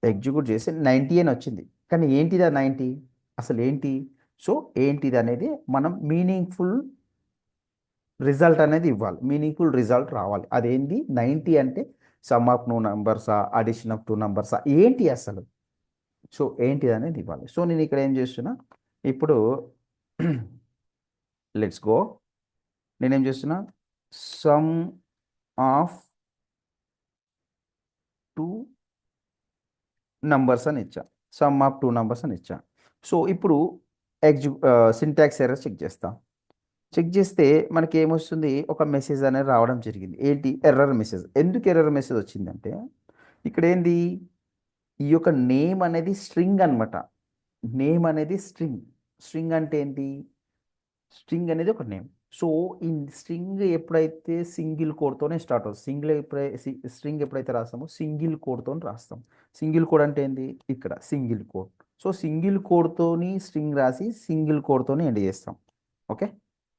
90 అని వచ్చింది, కానీ ఏంటిది ఆ 90? అసలు ఏంటి? సో ఏంటిది అనేది మనం మీనింగ్ఫుల్ రిజల్ట్ అనేది ఇవ్వాలి, మీనింగ్ఫుల్ రిజల్ట్ రావాలి. అదేంటి 90 అంటే? సమ్ ఆఫ్ 2 నంబర్సా, అడిషన్ ఆఫ్ 2 నంబర్సా, ఏంటి అసలు? సో ఏంటిది అనేది ఇవ్వాలి. సో నేను ఇక్కడ ఏం చేస్తున్నా ఇప్పుడు, లెట్స్ గో. నేనేం చేస్తున్నా? సమ్ ఆఫ్ 2 నంబర్స్ అని ఇచ్చా, సమ్ ఆఫ్ 2 నంబర్స్ అని ఇచ్చా. సో ఇప్పుడు సింటాక్స్ ఎర్రర్ చెక్ చేస్తా. చెక్ చేస్తే మనకి ఏమొస్తుంది? ఒక మెసేజ్ అనేది రావడం జరిగింది. ఏంటి? Error message. ఎందుకు ఎర్రర్ మెసేజ్ వచ్చిందంటే, ఇక్కడ ఏంది? ఈ యొక్క నేమ్ అనేది స్ట్రింగ్ అనమాట. నేమ్ అనేది స్ట్రింగ్. స్ట్రింగ్ అంటే ఏంటి? స్ట్రింగ్ అనేది ఒక నేమ్. సో ఈ స్ట్రింగ్ ఎప్పుడైతే సింగిల్ కోడ్తోనే స్టార్ట్ అవుతుంది, స్ట్రింగ్ ఎప్పుడైతే రాస్తామో సింగిల్ కోడ్తో రాస్తాం. సింగిల్ కోడ్ అంటే ఏంటి? ఇక్కడ సింగిల్ కోడ్. సో సింగిల్ కోడ్తోని స్ట్రింగ్ రాసి సింగిల్ కోడ్తోని ఎండ్ చేస్తాం. ఓకే,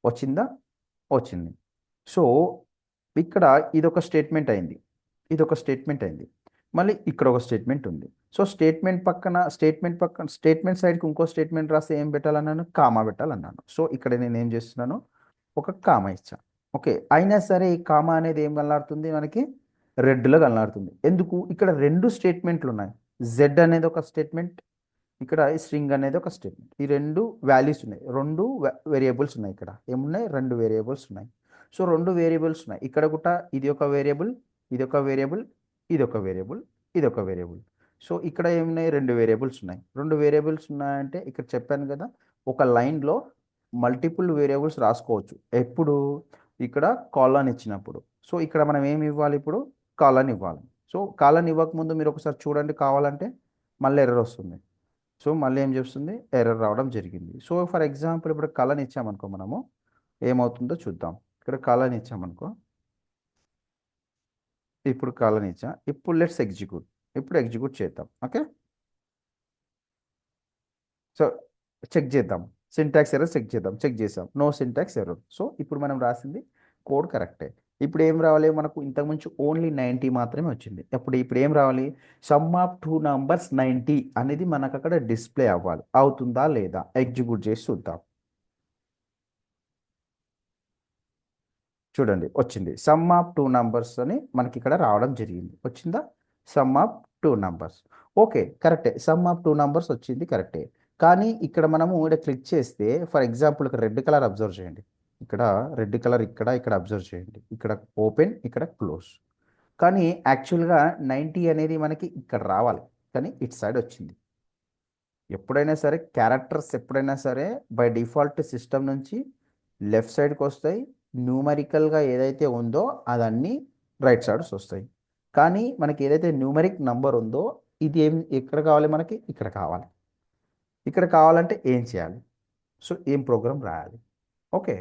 వచ్చిందా? వచ్చింది. సో ఇక్కడ ఇదొక స్టేట్మెంట్ అయింది, ఇదొక స్టేట్మెంట్ అయింది, మళ్ళీ ఇక్కడ ఒక స్టేట్మెంట్ ఉంది. సో స్టేట్మెంట్ సైడ్కి ఇంకో స్టేట్మెంట్ రాస్తే ఏం పెట్టాలన్నాను? కామా పెట్టాలన్నాను. సో ఇక్కడ నేను ఏం చేస్తున్నాను? ఒక కామా ఇచ్చాను. ఓకే, అయినా సరే ఈ కామా అనేది ఏం కనలాడుతుంది మనకి? రెడ్లో కనలాడుతుంది. ఎందుకు? ఇక్కడ 2 స్టేట్మెంట్లు ఉన్నాయి. జెడ్ అనేది ఒక స్టేట్మెంట్, ఇక్కడ స్ట్రింగ్ అనేది ఒక స్టేట్మెంట్. ఈ 2 వాల్యూస్ ఉన్నాయి, 2 వేరియబుల్స్ ఉన్నాయి. ఇక్కడ ఏమున్నాయి? 2 వేరియబుల్స్ ఉన్నాయి. సో 2 వేరియబుల్స్ ఉన్నాయి. ఇక్కడ కూడా ఇది ఒక వేరియబుల్, ఇది ఒక వేరియబుల్, ఇది ఒక వేరియబుల్, ఇది ఒక వేరియబుల్. సో ఇక్కడ ఏమున్నాయి? 2 వేరియబుల్స్ ఉన్నాయి. 2 వేరియబుల్స్ ఉన్నాయంటే ఇక్కడ చెప్పాను కదా, ఒక లైన్లో మల్టిపుల్ వేరియబుల్స్ రాసుకోవచ్చు. ఎప్పుడు? ఇక్కడ కాలన్ ఇచ్చినప్పుడు. సో ఇక్కడ మనం ఏమి ఇవ్వాలి? ఇప్పుడు కాలన్ ఇవ్వాలి. సో కాలన్ ఇవ్వకముందు మీరు ఒకసారి చూడండి, కావాలంటే మళ్ళీ ఎర్రర్ వస్తుంది. సో మళ్ళీ ఏం చేస్తుంది? ఎర్రర్ రావడం జరిగింది. సో ఫర్ ఎగ్జాంపుల్ ఇప్పుడు కలన్ ఇచ్చామనుకో, మనము ఏమవుతుందో చూద్దాం. ఇక్కడ కలన్ ఇచ్చామనుకో, ఇప్పుడు కలన్ ఇచ్చా. ఇప్పుడు లెట్స్ ఎగ్జిక్యూట్. ఇప్పుడు ఎగ్జిక్యూట్ చేద్దాం. ఓకే, సో చెక్ చేద్దాం. సింటాక్స్ ఎర్రర్ చెక్ చేసాం. No syntax error. సో ఇప్పుడు మనం రాసింది కోడ్ కరెక్టే. ఇప్పుడు ఏం రావాలి మనకు? ఇంతకుముందు ఓన్లీ 90 మాత్రమే వచ్చింది. ఇప్పుడు ఏం రావాలి? సమ్ ఆఫ్ 2 నంబర్స్ 90 అనేది మనకు అక్కడ డిస్ప్లే అవ్వాలి. అవుతుందా లేదా? ఎగ్జిక్యూట్ చేసి చూద్దాం. చూడండి, వచ్చింది. సమ్ ఆఫ్ 2 నంబర్స్ అని మనకి ఇక్కడ రావడం జరిగింది. వచ్చిందా? Some of 2 numbers. ఓకే, కరెక్టే. సమ్ ఆఫ్ 2 నంబర్స్ వచ్చింది, కరెక్టే. కానీ ఇక్కడ మనము ఇక్కడ క్లిక్ చేస్తే ఫర్ ఎగ్జాంపుల్ ఇక్కడ రెడ్ కలర్ అబ్జర్వ్ చేయండి. ఇక్కడ రెడ్ కలర్ ఇక్కడ అబ్జర్వ్ చేయండి. ఇక్కడ ఓపెన్, ఇక్కడ క్లోజ్. కానీ యాక్చువల్గా 90 అనేది మనకి ఇక్కడ రావాలి, కానీ ఇటు సైడ్ వచ్చింది. ఎప్పుడైనా సరే క్యారెక్టర్స్ ఎప్పుడైనా సరే బై డిఫాల్ట్ సిస్టమ్ నుంచి లెఫ్ట్ సైడ్కి వస్తాయి. న్యూమరికల్గా ఏదైతే ఉందో అదన్నీ రైట్ సైడ్స్ వస్తాయి. కానీ మనకి ఏదైతే న్యూమరిక్ నంబర్ ఉందో ఇది ఎక్కడ కావాలి, మనకి ఇక్కడ కావాలి. ఇక్కడ కావాలంటే ఏం చేయాలి? సో ఏం ప్రోగ్రామ్ రాయాలి? ఓకే,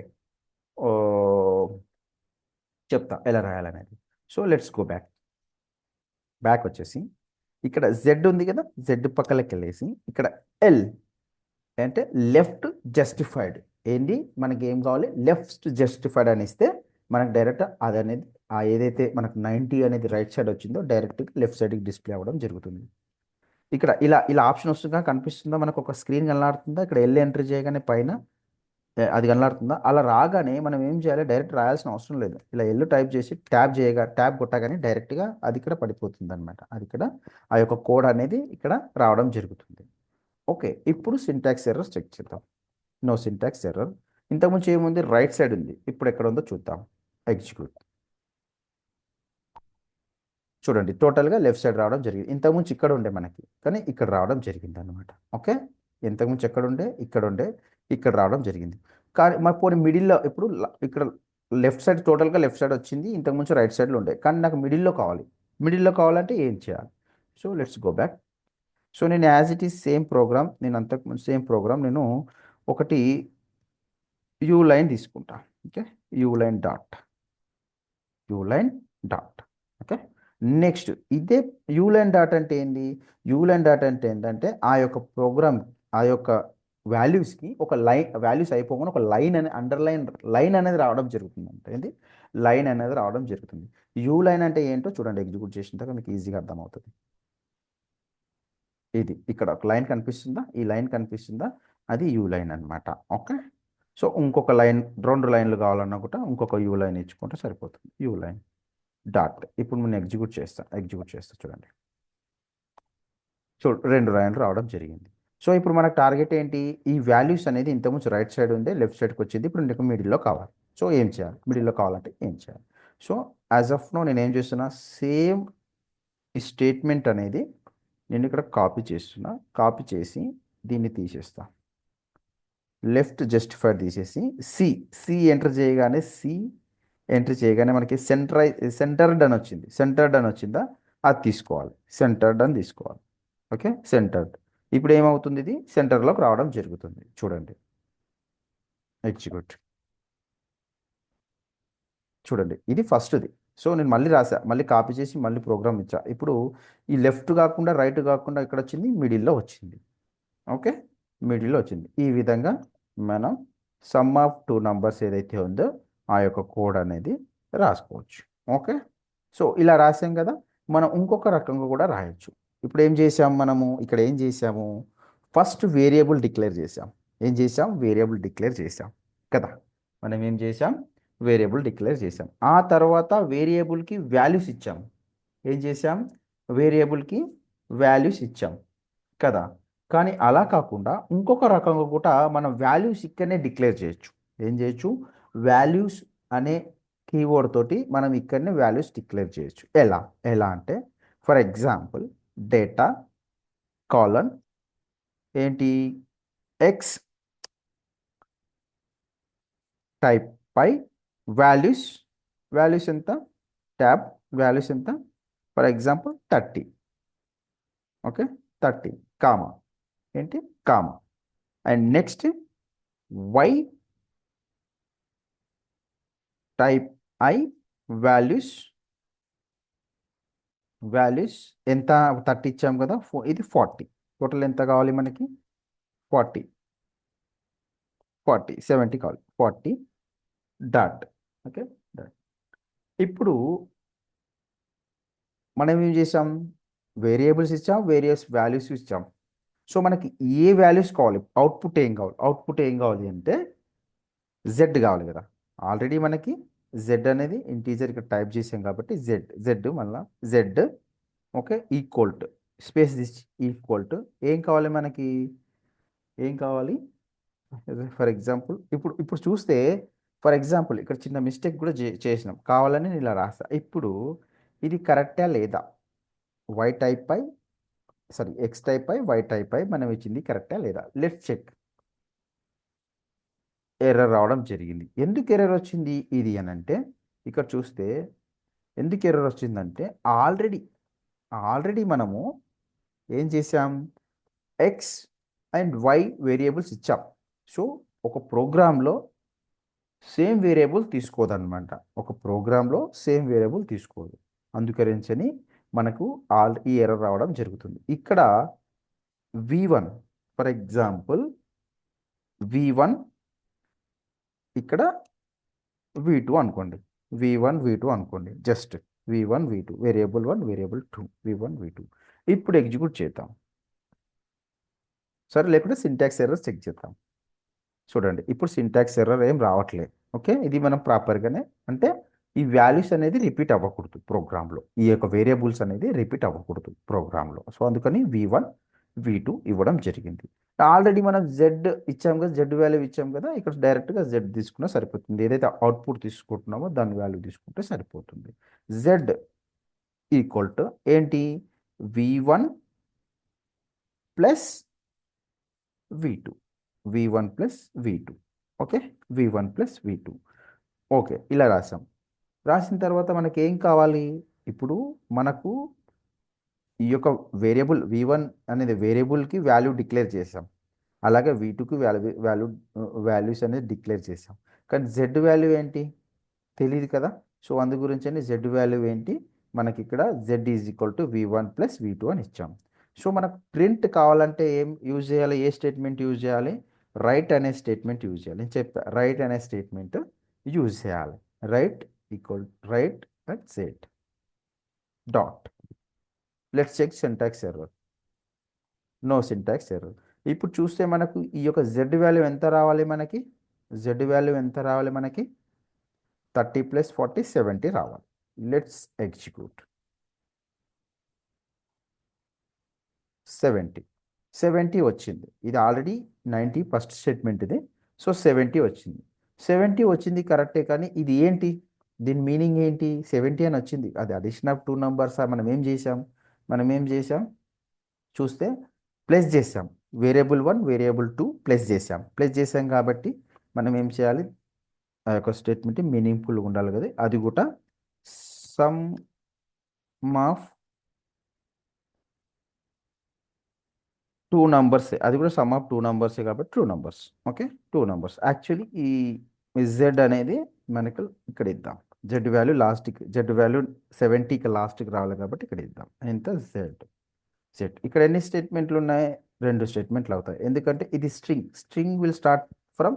చెప్తా ఎలా రాయాలనేది. సో లెట్స్ గో బ్యాక్ వచ్చేసి ఇక్కడ జెడ్ ఉంది కదా, జెడ్ పక్కలకి వెళ్ళేసి ఇక్కడ ఎల్ అంటే లెఫ్ట్ జస్టిఫైడ్. ఏంటి మనకి ఏం కావాలి? లెఫ్ట్ జస్టిఫైడ్ అని ఇస్తే మనకు డైరెక్ట్ అది అనేది ఏదైతే మనకు 90 అనేది రైట్ సైడ్ వచ్చిందో డైరెక్ట్గా లెఫ్ట్ సైడ్కి డిస్ప్లే అవ్వడం జరుగుతుంది. ఇక్కడ ఇలా ఇలా ఆప్షన్ వస్తుందా, కనిపిస్తుందా, మనకు ఒక స్క్రీన్ కనలాడుతుందా? ఇక్కడ ఎల్ ఎంట్రీ చేయగానే పైన అది కనలాడుతుందా? అలా రాగానే మనం ఏం చేయాలి? డైరెక్ట్ రాయాల్సిన అవసరం లేదు. ఇలా ఎల్లు టైప్ చేసి ట్యాబ్ కొట్టగానే డైరెక్ట్గా అది ఇక్కడ పడిపోతుంది అనమాట. అది ఇక్కడ ఆ యొక్క కోడ్ అనేది ఇక్కడ రావడం జరుగుతుంది. ఓకే, ఇప్పుడు సింటాక్స్ ఎర్రర్ చెక్ చేద్దాం. No syntax error. ఇంతకుముందు ఏముంది? రైట్ సైడ్ ఉంది. ఇప్పుడు ఎక్కడ ఉందో చూద్దాం. ఎగ్జిక్యూట్. చూడండి, టోటల్గా లెఫ్ట్ సైడ్ రావడం జరిగింది. ఇంతకుముందు ఇక్కడ ఉండే మనకి, కానీ ఇక్కడ రావడం జరిగింది అనమాట. ఓకే, ఇంతకుముందు ఎక్కడ ఉండే? ఇక్కడ రావడం జరిగింది. కానీ మన పోనీ మిడిల్లో ఇప్పుడు ఇక్కడ లెఫ్ట్ సైడ్ టోటల్గా లెఫ్ట్ సైడ్ వచ్చింది. ఇంతకుముందు రైట్ సైడ్లో ఉండే, కానీ నాకు మిడిల్లో కావాలి. మిడిల్లో కావాలంటే ఏం చేయాలి? So let's go back. So నేను as it is same program, నేను ఒకటి యూ లైన్ తీసుకుంటా. Okay, u line dot. Okay, next ఇదే యూ లైన్ డాట్ అంటే ఏంది? యూ లైన్ డాట్ అంటే ఏంటంటే ఆ యొక్క ప్రోగ్రామ్ ఆ యొక్క వాల్యూస్కి ఒక వాల్యూస్ అయిపోకుండా ఒక లైన్ అనేది రావడం జరుగుతుంది. అంటే ఏంటి? లైన్ అనేది రావడం జరుగుతుంది. యూ లైన్ అంటే ఏంటో చూడండి, ఎగ్జిక్యూట్ చేసిన తర్వాత మీకు ఈజీగా అర్థమవుతుంది. ఇది ఇక్కడ ఒక లైన్ కనిపిస్తుందా? ఈ లైన్ కనిపిస్తుందా? అది యూ లైన్ అనమాట. ఓకే, సో ఇంకొక లైన్, 2 లైన్లు కావాలన్నా కూడా ఇంకొక యూ లైన్ ఇచ్చుకుంటే సరిపోతుంది. You line dot. ఇప్పుడు నేను ఎగ్జిక్యూట్ చేస్తా చూడండి. 2 లైన్లు రావడం జరిగింది. సో ఇప్పుడు మనకు టార్గెట్ ఏంటి? ఈ వాల్యూస్ అనేది ఇంతకుముందు రైట్ సైడ్ ఉండే లెఫ్ట్ సైడ్కి వచ్చింది. ఇప్పుడు నీకు మిడిల్లో కావాలి. సో ఏం చేయాలి? మిడిల్లో కావాలంటే ఏం చేయాలి? సో యాజ్ ఆఫ్ నో నేను ఏం చేస్తున్నా? సేమ్ ఈ స్టేట్మెంట్ అనేది నేను ఇక్కడ కాపీ చేసి దీన్ని తీసేస్తా. లెఫ్ట్ జస్టిఫైడ్ తీసేసి సి ఎంటర్ చేయగానే మనకి సెంటర్డ్ అని వచ్చిందా? అది తీసుకోవాలి. సెంటర్డ్ అని తీసుకోవాలి. Okay, centred. ఇప్పుడు ఏమవుతుంది? ఇది సెంటర్లోకి రావడం జరుగుతుంది. చూడండి, ఎగ్జిక్యూట్. చూడండి, ఇది ఫస్ట్ది. సో నేను మళ్ళీ కాపీ చేసి మళ్ళీ ప్రోగ్రామ్ ఇచ్చా. ఇప్పుడు ఈ లెఫ్ట్ కాకుండా రైట్ కాకుండా ఇక్కడ వచ్చింది, మిడిల్లో వచ్చింది. ఓకే, మిడిల్లో వచ్చింది. ఈ విధంగా మనం సమ్ ఆఫ్ 2 నంబర్స్ ఏదైతే ఉందో ఆ యొక్క కోడ్ అనేది రాసుకోవచ్చు. ఓకే, సో ఇలా రాసాం కదా. మనం ఇంకొక రకంగా కూడా రాయొచ్చు. ఇప్పుడు ఏం చేసాం మనము? ఇక్కడ ఏం చేసాము? ఫస్ట్ వేరియబుల్ డిక్లేర్ చేసాం. వేరియబుల్ డిక్లేర్ చేసాం కదా. మనం ఏం చేసాం? వేరియబుల్ డిక్లేర్ చేసాం. ఆ తర్వాత వేరియబుల్కి వాల్యూస్ ఇచ్చాం. ఏం చేసాం? వేరియబుల్కి వాల్యూస్ ఇచ్చాం కదా. కానీ అలా కాకుండా ఇంకొక రకంగా కూడా మనం వాల్యూస్ ఇక్కడనే డిక్లేర్ చేయొచ్చు. ఏం చేయొచ్చు? వాల్యూస్ అనే కీవర్డ్ తోటి మనం ఇక్కడనే వాల్యూస్ డిక్లేర్ చేయొచ్చు. ఎలా అంటే ఫర్ ఎగ్జాంపుల్ డేటా కాలన్ ఏంటి? ఎక్స్ టైప్ పై వాల్యూస్ ఎంత? ట్యాబ్ వాల్యూస్ ఎంత? For example 30. ఓకే, 30 కామా ఏంటి? Comma. And next Y type I values ఎంత? 30 ఇచ్చాం కదా. ఇది 40. టోటల్ ఎంత కావాలి మనకి? 40 70 కావాలి. 40 డాట్. Okay, dot. ఇప్పుడు మనం ఏం చేసాం? వేరియబుల్స్ ఇచ్చాం, వేరియస్ వాల్యూస్ ఇచ్చాం. సో మనకి ఏ వాల్యూస్ కావాలి? అవుట్పుట్ ఏం కావాలి అంటే జెడ్ కావాలి కదా. ఆల్రెడీ మనకి జెడ్ అనేది ఇంటీజర్ ఇక్కడ టైప్ చేసాం కాబట్టి జెడ్ మళ్ళీ Z. Okay, equal to space equal to ఏం కావాలి మనకి? ఏం కావాలి? ఫర్ ఎగ్జాంపుల్ ఇప్పుడు చూస్తే, ఫర్ ఎగ్జాంపుల్ ఇక్కడ చిన్న మిస్టేక్ కూడా చేసినాం, కావాలని నేను ఇలా రాస్తా. ఇప్పుడు ఇది కరెక్టా లేదా? వై టైప్ పై సారీ ఎక్స్ టైప్ పై వై టైప్ పై మనం ఇచ్చింది కరెక్టా లేదా? Let's check. ఎర్రర్ రావడం జరిగింది. ఎందుకు ఎర్రర్ వచ్చింది ఇది అని అంటే, ఇక్కడ చూస్తే ఎందుకు ఎర్రర్ వచ్చిందంటే, ఆల్రెడీ ఆల్రెడీ మనము ఏం చేసాం, ఎక్స్ అండ్ వై వేరియబుల్స్ ఇచ్చాం. సో ఒక ప్రోగ్రాంలో సేమ్ వేరియబుల్ తీసుకోదన్నమాట. ఒక ప్రోగ్రాంలో సేమ్ వేరియబుల్ తీసుకోదు. అందుకరించని మనకు ఈ ఎర్రర్ రావడం జరుగుతుంది. ఇక్కడ v1 ఫర్ ఎగ్జాంపుల్ v1 ఇక్కడ v2 అనుకోండి, v1 v2 అనుకోండి, just v1 v2 variable 1 variable 2 v1 v2. ఇప్పుడు ఎగ్జిక్యూట్ చేద్దాం. సరే, లేకుంటే సింటాక్స్ ఎర్రర్ చెక్ చేద్దాం. చూడండి, ఇప్పుడు సింటాక్స్ ఎర్రర్ ఏం రావట్లేదు. ఓకే, ఇది మనం ప్రాపర్గానే, అంటే ఈ వాల్యూస్ అనేది రిపీట్ అవ్వకూడదు ప్రోగ్రాంలో, ఈ యొక్క వేరియబుల్స్ అనేది రిపీట్ అవ్వకూడదు ప్రోగ్రాంలో. సో అందుకని v1 v2 ఇవ్వడం జరిగింది. ఆల్రెడీ మనం జెడ్ ఇచ్చాం కదా, జెడ్ వాల్యూ ఇచ్చాం కదా, ఇక్కడ డైరెక్ట్గా జెడ్ తీసుకున్నా సరిపోతుంది. ఏదైతే అవుట్పుట్ తీసుకుంటున్నామో దాని వాల్యూ తీసుకుంటే సరిపోతుంది. జెడ్ ఈక్వల్ టు ఏంటి, v1 plus v2, v1 plus v2. Okay, v1 plus v2. Okay, ఇలా రాసాం. రాసిన తర్వాత మనకి ఏం కావాలి, ఇప్పుడు మనకు ఈ యొక్క వేరియబుల్ v1 అనేది వేరియబుల్కి వాల్యూ డిక్లేర్ చేసాం, అలాగే v2కి వాల్యూస్ అనేది డిక్లేర్ చేసాం. కానీ జెడ్ వాల్యూ ఏంటి తెలియదు కదా. సో అందు గురించి అని జెడ్ వాల్యూ ఏంటి, మనకి ఇక్కడ Z is equal to v1 plus v2 అని ఇచ్చాం. సో మనకు ప్రింట్ కావాలంటే ఏం యూజ్ చేయాలి, ఏ స్టేట్మెంట్ యూజ్ చేయాలి, రైట్ అనే స్టేట్మెంట్ యూజ్ చేయాలి. నేను చెప్పా, రైట్ అనే స్టేట్మెంట్ యూజ్ చేయాలి. Write equal write at set dot. Let's check syntax error. No syntax error. ఇప్పుడు చూస్తే మనకు ఈ యొక్క జెడ్ వాల్యూ ఎంత రావాలి, మనకి జెడ్ వాల్యూ ఎంత రావాలి, మనకి 30 + 40 70 రావాలి. Let's execute. 70 వచ్చింది. ఇది ఆల్రెడీ 90 ఫస్ట్ స్టేట్మెంట్ ఇది. సో 70 వచ్చింది. 70 వచ్చింది కరెక్టే, కానీ ఇది ఏంటి, దీని మీనింగ్ ఏంటి, 70 అని వచ్చింది, అది అడిషన్ ఆఫ్ 2 నంబర్స్. మనం ఏం చేసాం చూస్తే ప్లస్ చేసాం, వేరియబుల్ 1 వేరియబుల్ 2 ప్లస్ చేసాం కాబట్టి మనం ఏం చేయాలి, ఆ యొక్క స్టేట్మెంట్ మీనింగ్ఫుల్గా ఉండాలి కదా, అది కూడా సమ్ ఆఫ్ 2 నంబర్స్, అది కూడా సమ్ ఆఫ్ 2 నంబర్సే కాబట్టి 2 నంబర్స్. Okay, 2 numbers. యాక్చువల్లీ ఈ జెడ్ అనేది మనకు ఇక్కడ ఇద్దాం, జెడ్ వాల్యూ లాస్ట్కి, జెడ్ వాల్యూ 70కి లాస్ట్కి రావాలి కాబట్టి ఇక్కడ ఇద్దాం. ఎంత జెడ్. ఇక్కడ ఎన్ని స్టేట్మెంట్లు ఉన్నాయి, 2 స్టేట్మెంట్లు అవుతాయి. ఎందుకంటే ఇది string will start from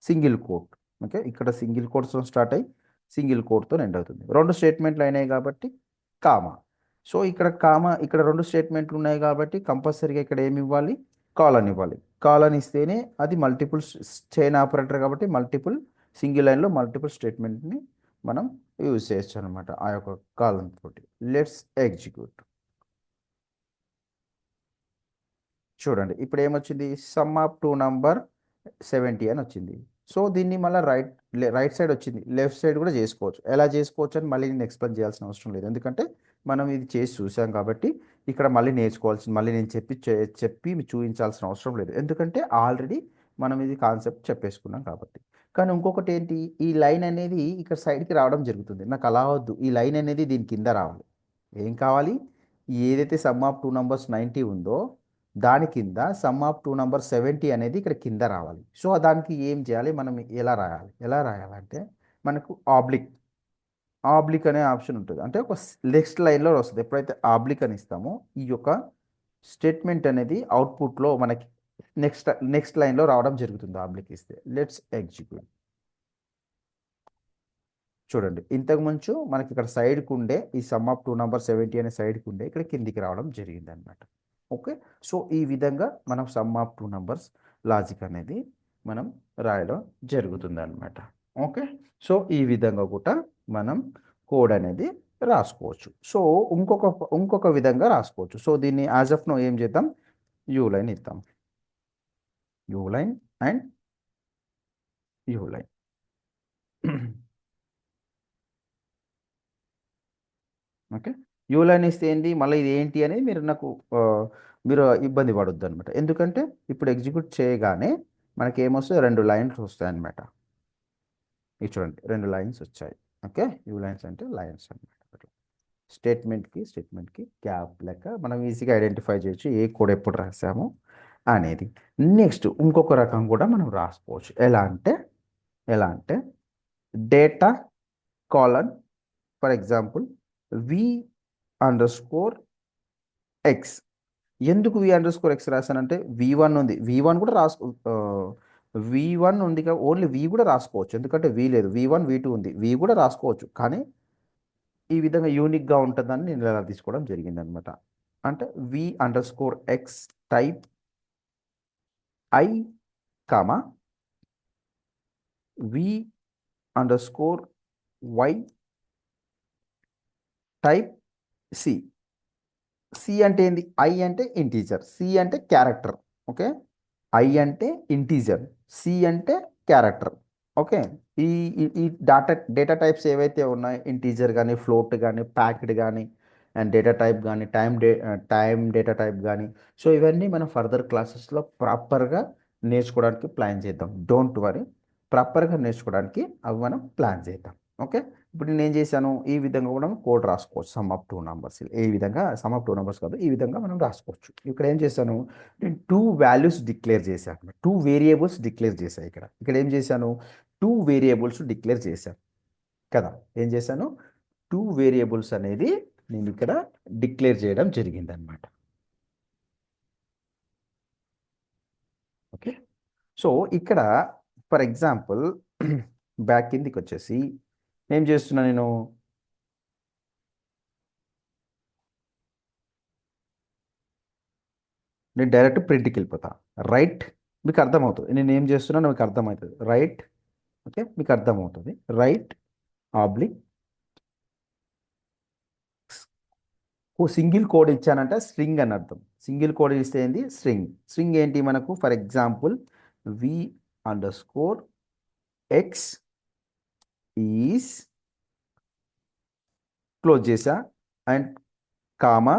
single quote. Okay, ఇక్కడ సింగిల్ కోట్స్తో స్టార్ట్ అయ్యి సింగిల్ కోట్తో ఎండ్ అవుతుంది. 2 స్టేట్మెంట్లు అయినాయి కాబట్టి కామా. సో ఇక్కడ కామా, ఇక్కడ 2 స్టేట్మెంట్లు ఉన్నాయి కాబట్టి కంపల్సరీగా ఇక్కడ ఏమి ఇవ్వాలి, కాలన్ ఇవ్వాలి. కాలన్ ఇస్తేనే అది మల్టిపుల్ చైన్ ఆపరేటర్ కాబట్టి మల్టిపుల్ సింగిల్ లైన్లో మల్టిపుల్ స్టేట్మెంట్ని మనం యూజ్ చేయొచ్చు అనమాట ఆ యొక్క కాలన్ తోటి. Let's execute. చూడండి, ఇప్పుడు ఏమొచ్చింది, సమ్ ఆఫ్ 2 నంబర్ 70 అని వచ్చింది. సో దీన్ని మళ్ళీ రైట్ సైడ్ వచ్చింది, లెఫ్ట్ సైడ్ కూడా చేసుకోవచ్చు. ఎలా చేసుకోవచ్చు అని మళ్ళీ నేను ఎక్స్ప్లెయిన్ చేయాల్సిన అవసరం లేదు, ఎందుకంటే మనం ఇది చేసి చూసాం కాబట్టి ఇక్కడ మళ్ళీ నేర్చుకోవాల్సింది, మళ్ళీ నేను చెప్పి చూపించాల్సిన అవసరం లేదు, ఎందుకంటే ఆల్రెడీ మనం ఇది కాన్సెప్ట్ చెప్పేసుకున్నాం కాబట్టి. కానీ ఇంకొకటి ఏంటి, ఈ లైన్ అనేది ఇక్కడ సైడ్కి రావడం జరుగుతుంది. నాకు అలా వద్దు, ఈ లైన్ అనేది దీని కింద రావాలి. ఏం కావాలి, ఏదైతే సమ్ ఆఫ్ 2 నంబర్స్ 90 ఉందో దాని కింద సమ్ ఆఫ్ 2 నంబర్ 70 అనేది ఇక్కడ కింద రావాలి. సో దానికి ఏం చేయాలి, మనం ఎలా రాయాలంటే మనకు ఆబ్లిక్ అనే ఆప్షన్ ఉంటుంది, అంటే ఒక నెక్స్ట్ లైన్లో వస్తుంది. ఎప్పుడైతే ఆబ్లిక్ అని ఇస్తామో ఈ యొక్క స్టేట్మెంట్ అనేది అవుట్పుట్లో మనకి నెక్స్ట్ లైన్లో రావడం జరుగుతుంది ఆబ్లిక్ ఇస్తే. Let's execute. చూడండి, ఇంతకుముందు మనకి ఇక్కడ సైడ్కి ఉండే ఈ సమ్ ఆఫ్ 2 నంబర్ 70 అనే సైడ్కి ఉండే ఇక్కడ కిందికి రావడం జరిగింది అనమాట. ఓకే, సో ఈ విధంగా మనం సమ్ ఆఫ్ 2 నంబర్స్ లాజిక్ అనేది మనం రాయడం జరుగుతుంది అనమాట. ఓకే, సో ఈ విధంగా కూడా మనం కోడ్ అనేది రాసుకోవచ్చు. సో ఇంకొక విధంగా రాసుకోవచ్చు. సో దీన్ని యాజ్ ఆఫ్ నో ఏం చేద్దాం, యూ లైన్ ఇద్దాం. You line and you line. Okay, u line ఇస్తే ఏంటి, మళ్ళీ ఇది ఏంటి అనేది మీరు నాకు మీరు ఇబ్బంది పడొద్దు అనమాట. ఎందుకంటే ఇప్పుడు ఎగ్జిక్యూట్ చేయగానే మనకి ఏమొస్తాయి, 2 లైన్స్ వస్తాయి అనమాట. ఇది చూడండి, 2 లైన్స్ వచ్చాయి. ఓకే, యూ లైన్స్ అంటే లైన్స్ అనమాట. స్టేట్మెంట్కి గ్యాప్ లెక్క మనం ఈజీగా ఐడెంటిఫై చేయొచ్చు ఏ కోడ్ ఎప్పుడు రాసాము అనేది. నెక్స్ట్ ఇంకొక రకం కూడా మనం రాసుకోవచ్చు. ఎలా అంటే data colon, for example v_x. ఎందుకు v_x రాశానంటే v1 ఉంది, v1 కూడా v1 ఉంది, ఓన్లీ v కూడా రాసుకోవచ్చు. ఎందుకంటే v లేదు, v1 v2 ఉంది, v కూడా రాసుకోవచ్చు. కానీ ఈ విధంగా యూనిక్గా ఉంటుందని నేను ఇలా తీసుకోవడం జరిగింది అనమాట. అంటే v_x type i, comma v_y type c. C అంటే ఏంది, ఐ అంటే ఇంటీజర్, సి అంటే క్యారెక్టర్. ఓకే, ఐ అంటే ఇంటీజర్, సి అంటే క్యారెక్టర్. ఓకే, ఈ ఈ డేటా టైప్స్ ఏవైతే ఉన్నాయో, ఇంటీజర్ కానీ, ఫ్లోట్ కానీ, ప్యాక్డ్ కానీ, అండ్ డేటా టైప్ కానీ, టైమ్ డేటా టైప్ కానీ, సో ఇవన్నీ మనం ఫర్దర్ క్లాసెస్లో ప్రాపర్గా నేర్చుకోవడానికి ప్లాన్ చేద్దాం. డోంట్ వరీ, ప్రాపర్గా నేర్చుకోవడానికి అవి మనం ప్లాన్ చేద్దాం. ఓకే, ఇప్పుడు నేను ఏం చేశాను, ఈ విధంగా కూడా కోడ్ రాసుకోవచ్చు. సమ్ ఆఫ్ 2 నంబర్స్, ఈ విధంగా సమ్ ఆఫ్ 2 నంబర్స్ కాదు, ఈ విధంగా మనం రాసుకోవచ్చు. ఇక్కడ ఏం చేశాను, నేను 2 వాల్యూస్ డిక్లేర్ చేశాను, 2 వేరియబుల్స్ డిక్లేర్ చేశాను. ఇక్కడ ఏం చేశాను, 2 వేరియబుల్స్ డిక్లేర్ చేశాను కదా. ఏం చేశాను, 2 వేరియబుల్స్ అనేది నేను ఇక్కడ డిక్లేర్ చేయడం జరిగింది అనమాట. ఓకే, సో ఇక్కడ ఫర్ ఎగ్జాంపుల్ బ్యాక్ కిందికి వచ్చేసి ఏం చేస్తున్నా, నేను డైరెక్ట్ ప్రింట్కి వెళ్ళిపోతా. రైట్, మీకు అర్థమవుతుంది నేను ఏం చేస్తున్నానో, మీకు అర్థమవుతుంది. రైట్, ఓకే, మీకు అర్థమవుతుంది. రైట్ ఆబ్లిక్ సింగిల్ కోడ్ ఇచ్చానంటే స్ట్రింగ్ అని అర్థం. సింగిల్ కోడ్ ఇస్తే ఏంది, స్ట్రింగ్. స్ట్రింగ్ ఏంటి మనకు, for example v_x is close చేసా and comma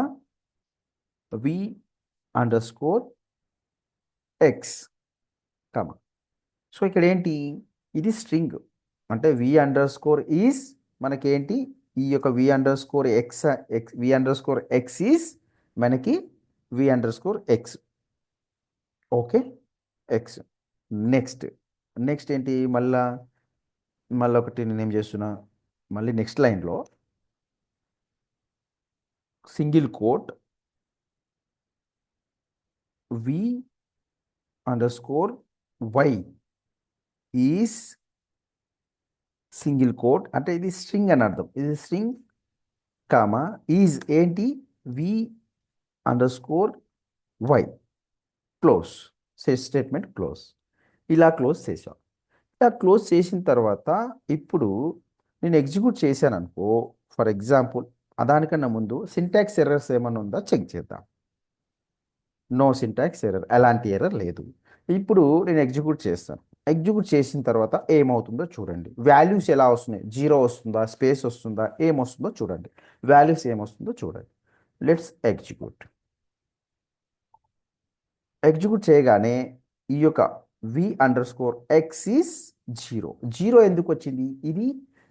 v_x comma. So ఇక్కడ ఏంటి, ఇది స్ట్రింగ్. అంటే v_ఈస్ మనకేంటి, ఈ యొక్క v_x ఈస్ మనకి v_x. Okay, X. నెక్స్ట్ ఏంటి, మళ్ళీ ఒకటి నేను ఏం చేస్తున్నా, మళ్ళీ నెక్స్ట్ లైన్లో single quote v_y is single quote, అంటే ఇది స్ట్రింగ్ అని అర్థం. ఇది స్ట్రింగ్ కామా ఈజ్ ఏంటి, v_y క్లోజ్. Statement close. ఇలా క్లోజ్ చేసాం. ఇలా క్లోజ్ చేసిన తర్వాత ఇప్పుడు నేను ఎగ్జిక్యూట్ చేశాను అనుకో, ఫర్ ఎగ్జాంపుల్ దానికన్నా ముందు సింటాక్స్ ఎర్రర్స్ ఏమైనా ఉందా చెక్ చేద్దాం. నో సింటాక్స్ ఎర్రర్, ఎలాంటి ఎర్రర్ లేదు. ఇప్పుడు నేను ఎగ్జిక్యూట్ చేస్తాను. ఎగ్జిక్యూట్ చేసిన తర్వాత ఏమవుతుందో చూడండి. వాల్యూస్ ఎలా వస్తున్నాయి, 0 వస్తుందా, స్పేస్ వస్తుందా, ఏమొస్తుందో చూడండి. వాల్యూస్ ఏమొస్తుందో చూడండి. లెట్స్ ఎగ్జిక్యూట్ చేయగానే ఈ యొక్క v_x ఈస్ 0 ఎందుకు వచ్చింది, ఇది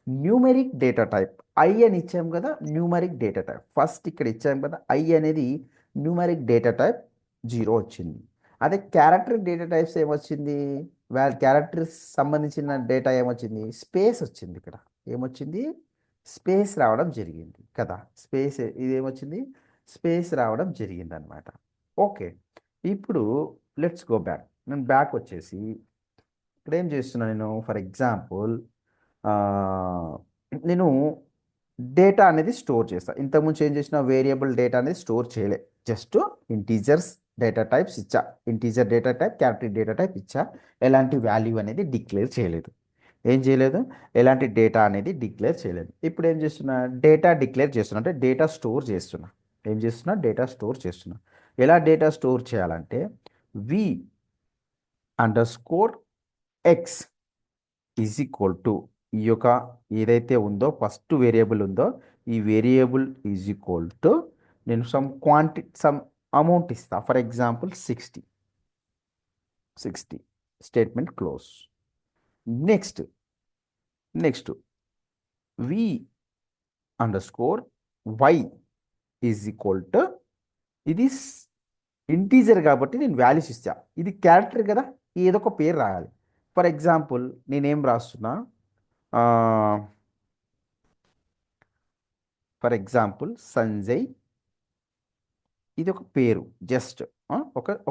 న్యూమెరిక్ డేటా టైప్. ఐ అని ఇచ్చాం కదా, న్యూమెరిక్ డేటా టైప్. ఫస్ట్ ఇక్కడ ఇచ్చాం కదా, ఐ అనేది న్యూమెరిక్ డేటా టైప్ 0 వచ్చింది. అదే క్యారెక్టర్ డేటా టైప్స్ ఏమొచ్చింది, క్యారెక్టర్స్ సంబంధించిన డేటా ఏమొచ్చింది, స్పేస్ వచ్చింది. ఇక్కడ ఏమొచ్చింది, స్పేస్ రావడం జరిగింది కదా. స్పేస్ ఇది ఏమొచ్చింది, స్పేస్ రావడం జరిగింది అనమాట. ఓకే, ఇప్పుడు లెట్స్ గో బ్యాక్. నేను బ్యాక్ వచ్చేసి ఇక్కడ ఏం చేస్తున్నా, నేను ఫర్ ఎగ్జాంపుల్ నేను డేటా అనేది స్టోర్ చేస్తాను. ఇంతకుముందు ఏం చేసిన, వేరియబుల్ డేటా అనేది స్టోర్ చేయలే, జస్ట్ ఇంటీజర్స్ డేటా టైప్స్ ఇచ్చా. Integer data type, character data type ఇచ్చా. ఎలాంటి వాల్యూ అనేది డిక్లేర్ చేయలేదు. ఏం చేయలేదు, ఎలాంటి డేటా అనేది డిక్లేర్ చేయలేదు. ఇప్పుడు ఏం చేస్తున్నా, డేటా డిక్లేర్ చేస్తున్నా, అంటే డేటా స్టోర్ చేస్తున్నా. ఏం చేస్తున్నా, డేటా స్టోర్ చేస్తున్నా. ఎలా డేటా స్టోర్ చేయాలంటే, v under score x is equal to ఈ యొక్క ఏదైతే ఉందో ఫస్ట్ వేరియబుల్ ఉందో ఈ వేరియబుల్ ఈజ్ ఈక్వల్ టు నేను సమ్ అమౌంట్ ఇస్తా. For example 60 statement close. Next v under score y is equal to ఇది ఇంటీజర్ కాబట్టి నేను వాల్యూస్ ఇస్తా. ఇది క్యారెక్టర్ కదా, ఏదో ఒక పేరు రాయాలి. ఫర్ ఎగ్జాంపుల్ నేనేం రాస్తున్నా, ఫర్ ఎగ్జాంపుల్ సంజయ్, ఇది ఒక పేరు, జస్ట్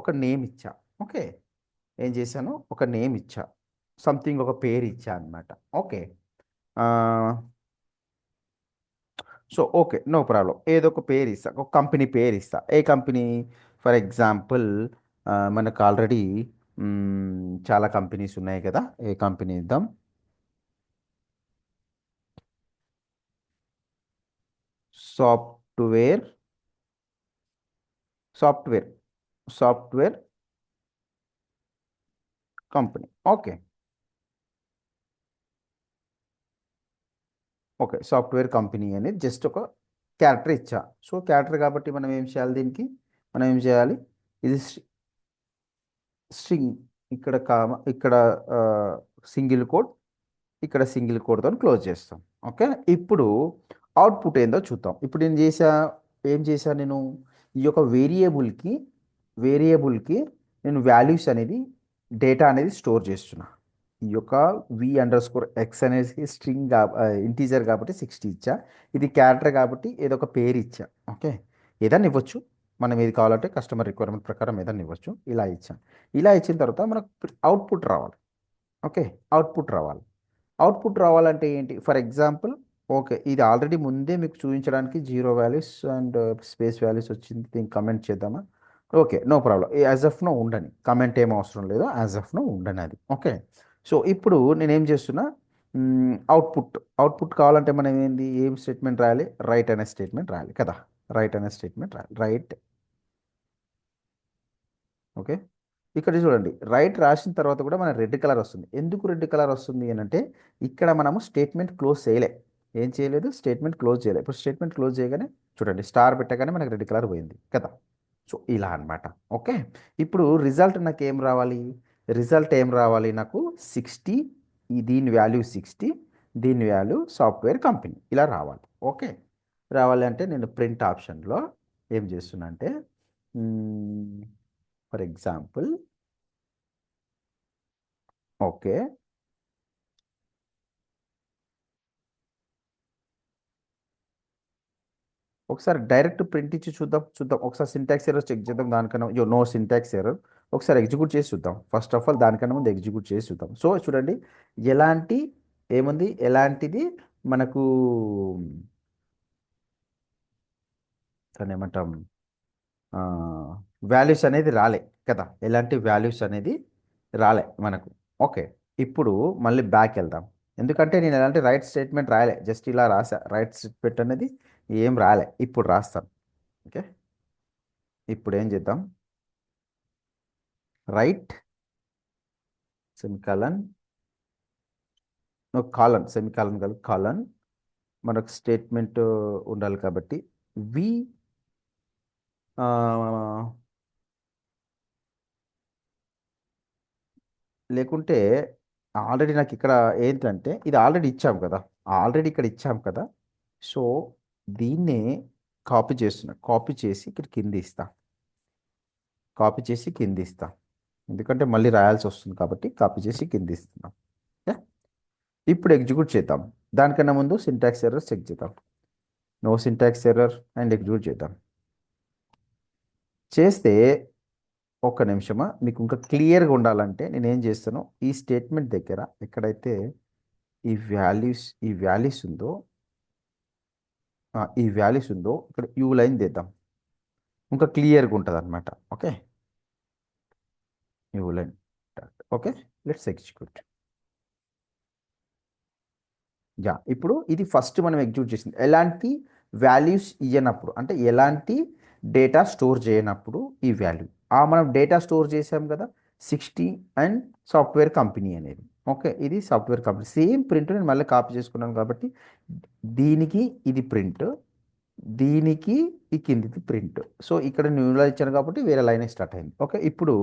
ఒక నేమ్ ఇచ్చా. ఓకే, ఏం చేశాను, ఒక నేమ్ ఇచ్చా, సంథింగ్ ఒక పేరు ఇచ్చా అనమాట. Okay, so okay, no problem, ఏదో ఒక పేరు ఇస్తా, ఒక కంపెనీ పేరు ఇస్తా. ఏ కంపెనీ, ఫర్ ఎగ్జాంపుల్ మనకు ఆల్రెడీ చాలా కంపెనీస్ ఉన్నాయి కదా, ఏ కంపెనీ ఇద్దాం, software company. Okay, software company అనేది జస్ట్ ఒక క్యారెక్టర్ ఇచ్చా. సో క్యారెక్టర్ కాబట్టి మనం ఏం చేయాలి, దీనికి మనం ఏం చేయాలి, ఇది స్ట్రింగ్, ఇక్కడ సింగిల్ కోడ్, ఇక్కడ సింగిల్ కోడ్తో క్లోజ్ చేస్తాం. ఓకే, ఇప్పుడు అవుట్పుట్ ఏందో చూద్దాం. ఇప్పుడు నేను ఏం చేశా నేను ఈ యొక్క వేరియబుల్కి నేను వాల్యూస్ అనేది, డేటా అనేది స్టోర్ చేస్తున్నా. ఈ యొక్క వి అండర్ స్కోర్ ఎక్స్ అనేది స్ట్రింగ్ ఇంటీజర్ కాబట్టి 60 ఇచ్చా. ఇది క్యారెక్టర్ కాబట్టి ఏదో ఒక పేరు ఇచ్చా. ఓకే, ఏదైనా ఇవ్వచ్చు, మనం ఏది కావాలంటే కస్టమర్ రిక్వైర్మెంట్ ప్రకారం ఏదైనా ఇవ్వచ్చు. ఇలా ఇచ్చాం. ఇలా ఇచ్చిన తర్వాత మనకు అవుట్పుట్ రావాలి. ఓకే, అవుట్పుట్ రావాలంటే ఏంటి, ఫర్ ఎగ్జాంపుల్ ఓకే, ఇది ఆల్రెడీ ముందే మీకు చూపించడానికి 0 వాల్యూస్ అండ్ స్పేస్ వాల్యూస్ వచ్చింది. దీనికి కమెంట్ చేద్దామా, okay, no problem, as of now ఉండని, కమెంట్ ఏం అవసరం లేదు, యాజ్ ఆఫ్ నో ఉండని అది. ఓకే, సో ఇప్పుడు నేనేం చేస్తున్నా, అవుట్పుట్ కావాలంటే మనం ఏం స్టేట్మెంట్ రాయాలి, రైట్ అనే స్టేట్మెంట్ రాయాలి కదా, రైట్. ఓకే, ఇక్కడ చూడండి, రైట్ రాసిన తర్వాత కూడా మన రెడ్ కలర్ వస్తుంది. ఎందుకు రెడ్ కలర్ వస్తుంది అని అంటే, ఇక్కడ మనము స్టేట్మెంట్ క్లోజ్ చేయలే, ఏం చేయలేదు, స్టేట్మెంట్ క్లోజ్ చేయలేదు. ఇప్పుడు స్టేట్మెంట్ క్లోజ్ చేయగానే చూడండి, స్టార్ పెట్టగానే మనకి రెడ్ కలర్ పోయింది కదా. సో ఇలా అనమాట. ఓకే, ఇప్పుడు రిజల్ట్ నాకు ఏం రావాలి, నాకు 60, దీని వాల్యూ 60, దీని వాల్యూ సాఫ్ట్వేర్ కంపెనీ, ఇలా రావాలి. ఓకే, రావాలి అంటే నేను ప్రింట్ ఆప్షన్లో ఏం చేస్తున్నా అంటే, ఫర్ ఎగ్జాంపుల్ ఓకే, ఒకసారి డైరెక్ట్ ప్రింట్ ఇచ్చి చూద్దాం ఒకసారి సింటాక్స్ ఎర్రర్ చెక్ చేద్దాం. దానికన్నా నో సింటాక్స్ ఎర్రర్, ఒకసారి ఎగ్జిక్యూట్ చేసి చూద్దాం. ఫస్ట్ ఆఫ్ ఆల్ దానికన్నా ముందు ఎగ్జిక్యూట్ చేసి చూద్దాం. సో చూడండి, ఎలాంటిది మనకు దాన్ని ఏమంటాం, వాల్యూస్ అనేది రాలే కదా, ఎలాంటి వాల్యూస్ అనేది రాలే మనకు. ఓకే, ఇప్పుడు మళ్ళీ బ్యాక్ వెళ్దాం. ఎందుకంటే నేను ఎలాంటి రైట్ స్టేట్మెంట్ రాయలే, జస్ట్ ఇలా రాసా, రైట్ స్టేట్మెంట్ అనేది ఏం రాలే, ఇప్పుడు రాస్తాను. ఓకే, ఇప్పుడు ఏం చేద్దాం, రైట్ సెమికాలన్, సెమికాలన్ కాదు, కాలన్, మనకు స్టేట్మెంట్ ఉండాలి కాబట్టి వి లేకుంటే ఆల్రెడీ నాకు ఇక్కడ ఏంటంటే ఇది ఆల్రెడీ ఇచ్చాం కదా, ఇక్కడ ఇచ్చాం కదా. సో దీన్నే కాపీ చేసి ఇక్కడ కింద ఇస్తా, ఎందుకంటే మళ్ళీ రాయాల్సి వస్తుంది కాబట్టి కాపీ చేసి కింద ఇస్తున్నాం. ఇప్పుడు ఎగ్జిక్యూట్ చేద్దాం. దానికన్నా ముందు సింటాక్స్ ఎర్రర్ చెక్ చేద్దాం. No syntax error and execute చేద్దాం. చేస్తే ఒక్క నిమిషమా, మీకు ఇంకా క్లియర్గా ఉండాలంటే నేను ఏం చేస్తాను, ఈ స్టేట్మెంట్ దగ్గర ఎక్కడైతే ఈ వాల్యూస్ ఉందో ఇక్కడ యూ లైన్ తెద్దాం, ఇంకా క్లియర్గా ఉంటుంది అనమాట. Okay, u line, okay, let's execute. ఇప్పుడు ఇది ఫస్ట్ మనం ఎగ్జిక్యూట్ చేసింది, ఎలాంటి వాల్యూస్ ఇవ్వనప్పుడు, అంటే ఎలాంటి డేటా స్టోర్ చేయనప్పుడు ఈ వాల్యూ. మనం డేటా స్టోర్ చేసాం కదా, 60 అండ్ సాఫ్ట్వేర్ కంపెనీ అనేది. ఓకే, ఇది సాఫ్ట్వేర్ కంపెనీ. సేమ్ ప్రింట్ నేను మళ్ళీ కాపీ చేసుకున్నాను కాబట్టి దీనికి ఇది ప్రింట్, దీనికి ఈ కిందిది ప్రింట్. సో ఇక్కడ న్యూలో ఇచ్చాను కాబట్టి వేరే లైన్ స్టార్ట్ అయింది. ఓకే, ఇప్పుడు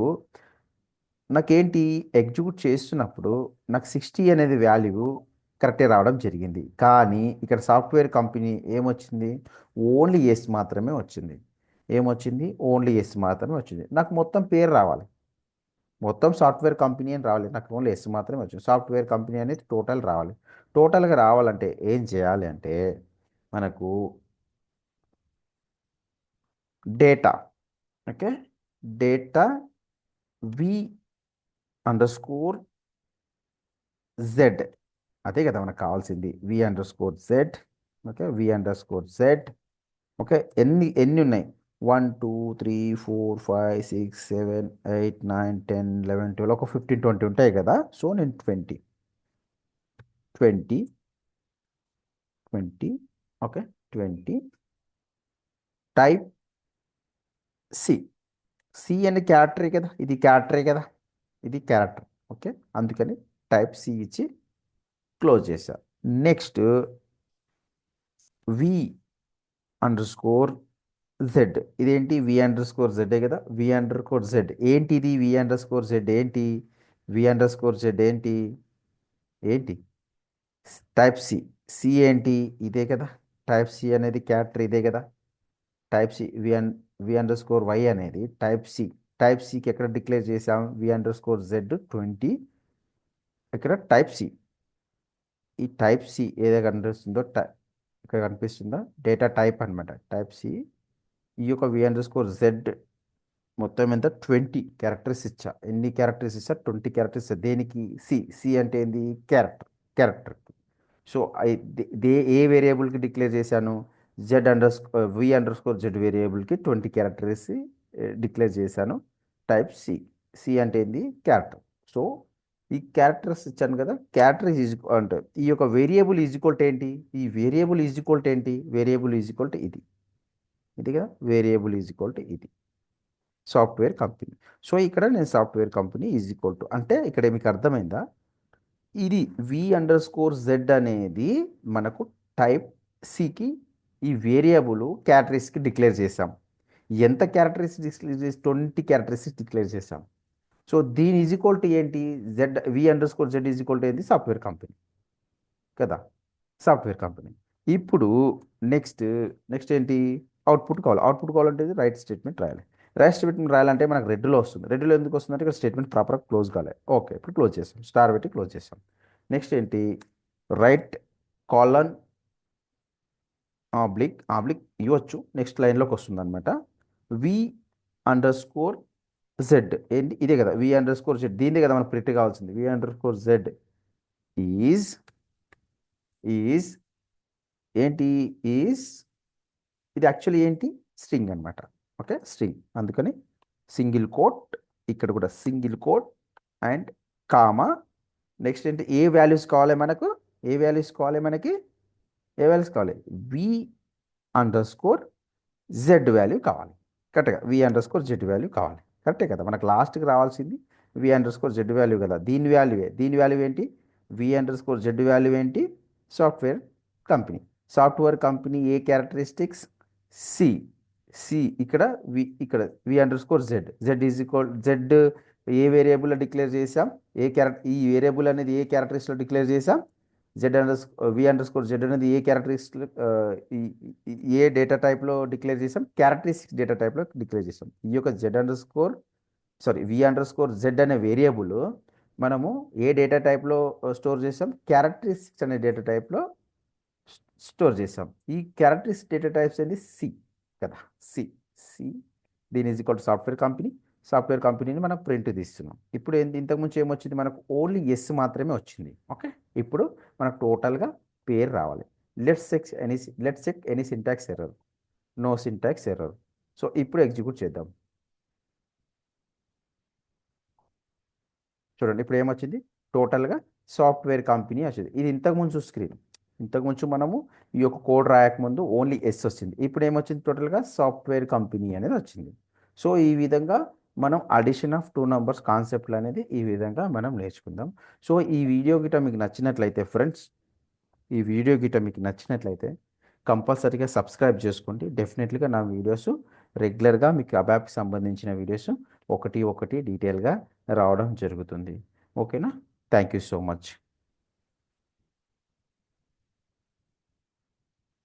నాకేంటి ఎగ్జిక్యూట్ చేస్తున్నప్పుడు నాకు 60 అనేది వాల్యూ కరెక్టే రావడం జరిగింది. కానీ ఇక్కడ సాఫ్ట్వేర్ కంపెనీ ఏమొచ్చింది, ఓన్లీ ఎస్ మాత్రమే వచ్చింది. ఏమొచ్చింది, ఓన్లీ ఎస్ మాత్రమే వచ్చింది. నాకు మొత్తం పేరు రావాలి, మొత్తం సాఫ్ట్వేర్ కంపెనీ అని రావాలి, నాకు ఓన్లీ ఎస్ మాత్రమే వచ్చింది. సాఫ్ట్వేర్ కంపెనీ అనేది టోటల్ రావాలి. టోటల్గా రావాలంటే ఏం చేయాలి అంటే మనకు డేటా, ఓకే, డేటా వి అండర్ స్కోర్ జెడ్, అదే కదా మనకు కావాల్సింది, v under score Z. Okay, వి అండర్ స్కోర్ జెడ్. ఓకే, ఎన్ని ఎన్ని ఉన్నాయి, 1 2 3 4 5 6 7 8 9 10 11 12, ఒక 15 20 ఉంటాయి కదా. సో నేను 20 20 20, ఓకే, 20 టైప్ సి. సి అనే క్యారెక్టరే కదా, ఇది క్యారెక్టరే కదా, ఇది క్యారెక్టర్. ఓకే, అందుకని టైప్ సి ఇచ్చి క్లోజ్ చేశా. Next v under score Z. ఇదేంటి, వి అండర్ స్కోర్ జెడ్ కదా, వి అండర్ స్కోర్ జెడ్ ఏంటి, ఇది వి అండర్ స్కోర్ జెడ్ ఏంటి, వి అండర్ స్కోర్ జెడ్ ఏంటి, ఏంటి టైప్ సి. సి ఏంటి, ఇదే కదా, టైప్ సి అనేది క్యారెక్టర్ ఇదే కదా. Type C V under score Y అనేది టైప్ సి. టైప్ సికి ఎక్కడ డిక్లేర్ చేసాం, వి అండర్ స్కోర్ జెడ్ 20, ఇక్కడ టైప్ సి. ఈ టైప్ సి ఏదో కనిపిస్తుందో ఇక్కడ కనిపిస్తుందో డేటా టైప్ అనమాట, టైప్ సి. ఈ యొక్క వి అండర్ స్కోర్ జెడ్ మొత్తం ఎంత, 20 క్యారెక్టర్స్ ఇచ్చా. ఎన్ని క్యారెక్టర్స్ ఇచ్చా, 20 క్యారెక్టర్స్ ఇచ్చా. దేనికి, సి. సి అంటే ఏంది, క్యారెక్టర్, క్యారెక్టర్. సో ఏ వేరియబుల్కి డిక్లేర్ చేశాను, z under v under score జెడ్ వేరియబుల్కి 20 క్యారెక్టర్స్ డిక్లేర్ చేశాను. Type c. సి అంటే ఏంది, క్యారెక్టర్. సో ఈ క్యారెక్టర్స్ ఇచ్చాను కదా, క్యారెక్టర్ ఈజ్ అంటే ఈ యొక్క వేరియబుల్ ఈజ్ ఈక్వల్ టు ఏంటి, ఈ వేరియబుల్ ఈజ్ ఈక్వల్ టు ఏంటి, వేరియబుల్ ఈజ్ ఈక్వల్ టు ఇది, ఇది కదా, వేరియబుల్ ఈజ్ ఈక్వల్ టు ఇది సాఫ్ట్వేర్ కంపెనీ. సో ఇక్కడ నేను software company is equal to అంటే ఇక్కడ మీకు అర్థమైందా, ఇది వి అండర్ స్కోర్ జెడ్ అనేది మనకు టైప్ సికి ఈ వేరియబుల్ క్యారెక్టరిస్టిక్ డిక్లేర్ చేసాం. ఎంత క్యారెక్టరిస్టిక్ డిక్లేర్ చేసి, 20 క్యారెక్టరిస్టిక్ డిక్లేర్ చేసాం. సో దీని ఈజ్ ఈక్వల్ టు ఏంటి, Z, V under score Z is equal to ఏంటి, సాఫ్ట్వేర్ కంపెనీ కదా, సాఫ్ట్వేర్ కంపెనీ. ఇప్పుడు నెక్స్ట్ నెక్స్ట్ ఏంటి, అవుట్పుట్ కావాలి. అవుట్పుట్ కావాలంటే రైట్ స్టేట్మెంట్ రాయాలి. రైట్ స్టేట్మెంట్ రాయాలంటే మనకు రెడ్లో వస్తుంది. రెడ్లో ఎందుకు వస్తుందంటే ఇక్కడ స్టేట్మెంట్ ప్రాపర్గా క్లోజ్ కావాలి. ఓకే, ఇప్పుడు క్లోజ్ చేసాం, స్టార్ పెట్టి క్లోజ్ చేసాం. నెక్స్ట్ ఏంటి, రైట్ కాలన్ ఆబ్లిక్, ఆబ్లిక్ ఇవ్వచ్చు, నెక్స్ట్ లైన్లోకి వస్తుంది అనమాట. వి అండర్ స్కోర్ జెడ్ ఏంటి, ఇదే కదా, వి అండర్ స్కోర్ జెడ్, దీనిదే కదా మనకు ప్రింట్ కావాల్సింది. V under score Z is ఈజ్ ఏంటి, ఈజ్ ఇది యాక్చువల్లీ ఏంటి, స్ట్రింగ్ అనమాట. ఓకే, స్ట్రింగ్, అందుకని సింగిల్ కోట్, ఇక్కడ కూడా single quote and comma. Next ఏంటి, ఏ వాల్యూస్ కావాలి మనకు, ఏ వాల్యూస్ కావాలి మనకి, ఏ వాల్యూస్ కావాలి, v under score z value కావాలి. కరెక్ట్గా v under score z value కావాలి. కరెక్టే కదా, మనకు లాస్ట్కి రావాల్సింది v under score z value కదా, దీని వాల్యూవే. దీని వాల్యూ ఏంటి, v under score z value ఏంటి, సాఫ్ట్వేర్ కంపెనీ. సాఫ్ట్వేర్ కంపెనీ ఏ క్యారెక్టరిస్టిక్స్, సి. సి ఇక్కడ ఇక్కడ v under score z, z is equal z ఏ వేరియబుల్లో డిక్లేర్ చేసాం, ఏ క్యారెక్టర్, ఈ వేరియబుల్ అనేది ఏ క్యారెక్టరిస్టిక్లో డిక్లేర్ చేసాం, Z under v under score Z అనేది ఏ క్యారెక్టరిస్టిక్ ఏ డేటా టైప్లో డిక్లేర్ చేసాం, క్యారెక్టరిస్టిక్ డేటా టైప్లో డిక్లేర్ చేసాం. ఈ యొక్క జెడ్ అండర్ స్కోర్ సారీ వి అండర్ స్కోర్ జెడ్ అనే వేరియబుల్ మనము ఏ డేటా టైప్లో స్టోర్ చేసాం, క్యారెక్టరిస్టిక్స్ అనే డేటా టైప్లో స్టోర్ చేసాం. ఈ క్యారెక్టరిస్టిక్ డేటా టైప్స్ అనేది సి కదా, సి. సి దీని is equal to software company. Software కంపెనీని మనం ప్రింట్ తీస్తున్నాం. ఇప్పుడు ఏంటి, ఇంతకుముందు ఏమొచ్చింది మనకు, ఓన్లీ ఎస్ మాత్రమే వచ్చింది. ఓకే, ఇప్పుడు మనకు టోటల్గా పేరు రావాలి. Let's check any syntax error, no syntax error. So ఇప్పుడు ఎగ్జిక్యూట్ చేద్దాం. చూడండి ఇప్పుడు ఏమొచ్చింది, టోటల్గా సాఫ్ట్వేర్ కంపెనీ వచ్చింది. ఇది ఇంతకుముందు స్క్రీన్, ఇంతకుముందు మనము ఈ యొక్క కోడ్ రాయకముందు ఓన్లీ ఎస్ వచ్చింది. ఇప్పుడు ఏమొచ్చింది, టోటల్గా సాఫ్ట్వేర్ కంపెనీ అనేది వచ్చింది. సో ఈ విధంగా మనం అడిషన్ ఆఫ్ టూ నంబర్స్ కాన్సెప్ట్లు అనేది ఈ విధంగా మనం నేర్చుకుందాం. సో ఈ వీడియో గిట మీకు నచ్చినట్లయితే ఫ్రెండ్స్, ఈ వీడియో గిట మీకు నచ్చినట్లయితే కంపల్సరీగా సబ్స్క్రైబ్ చేసుకోండి. డెఫినెట్లీగా నా వీడియోస్ రెగ్యులర్గా మీకు అబాప్కి సంబంధించిన వీడియోస్ ఒకటి ఒకటి డీటెయిల్గా రావడం జరుగుతుంది. ఓకేనా? Thank you so much.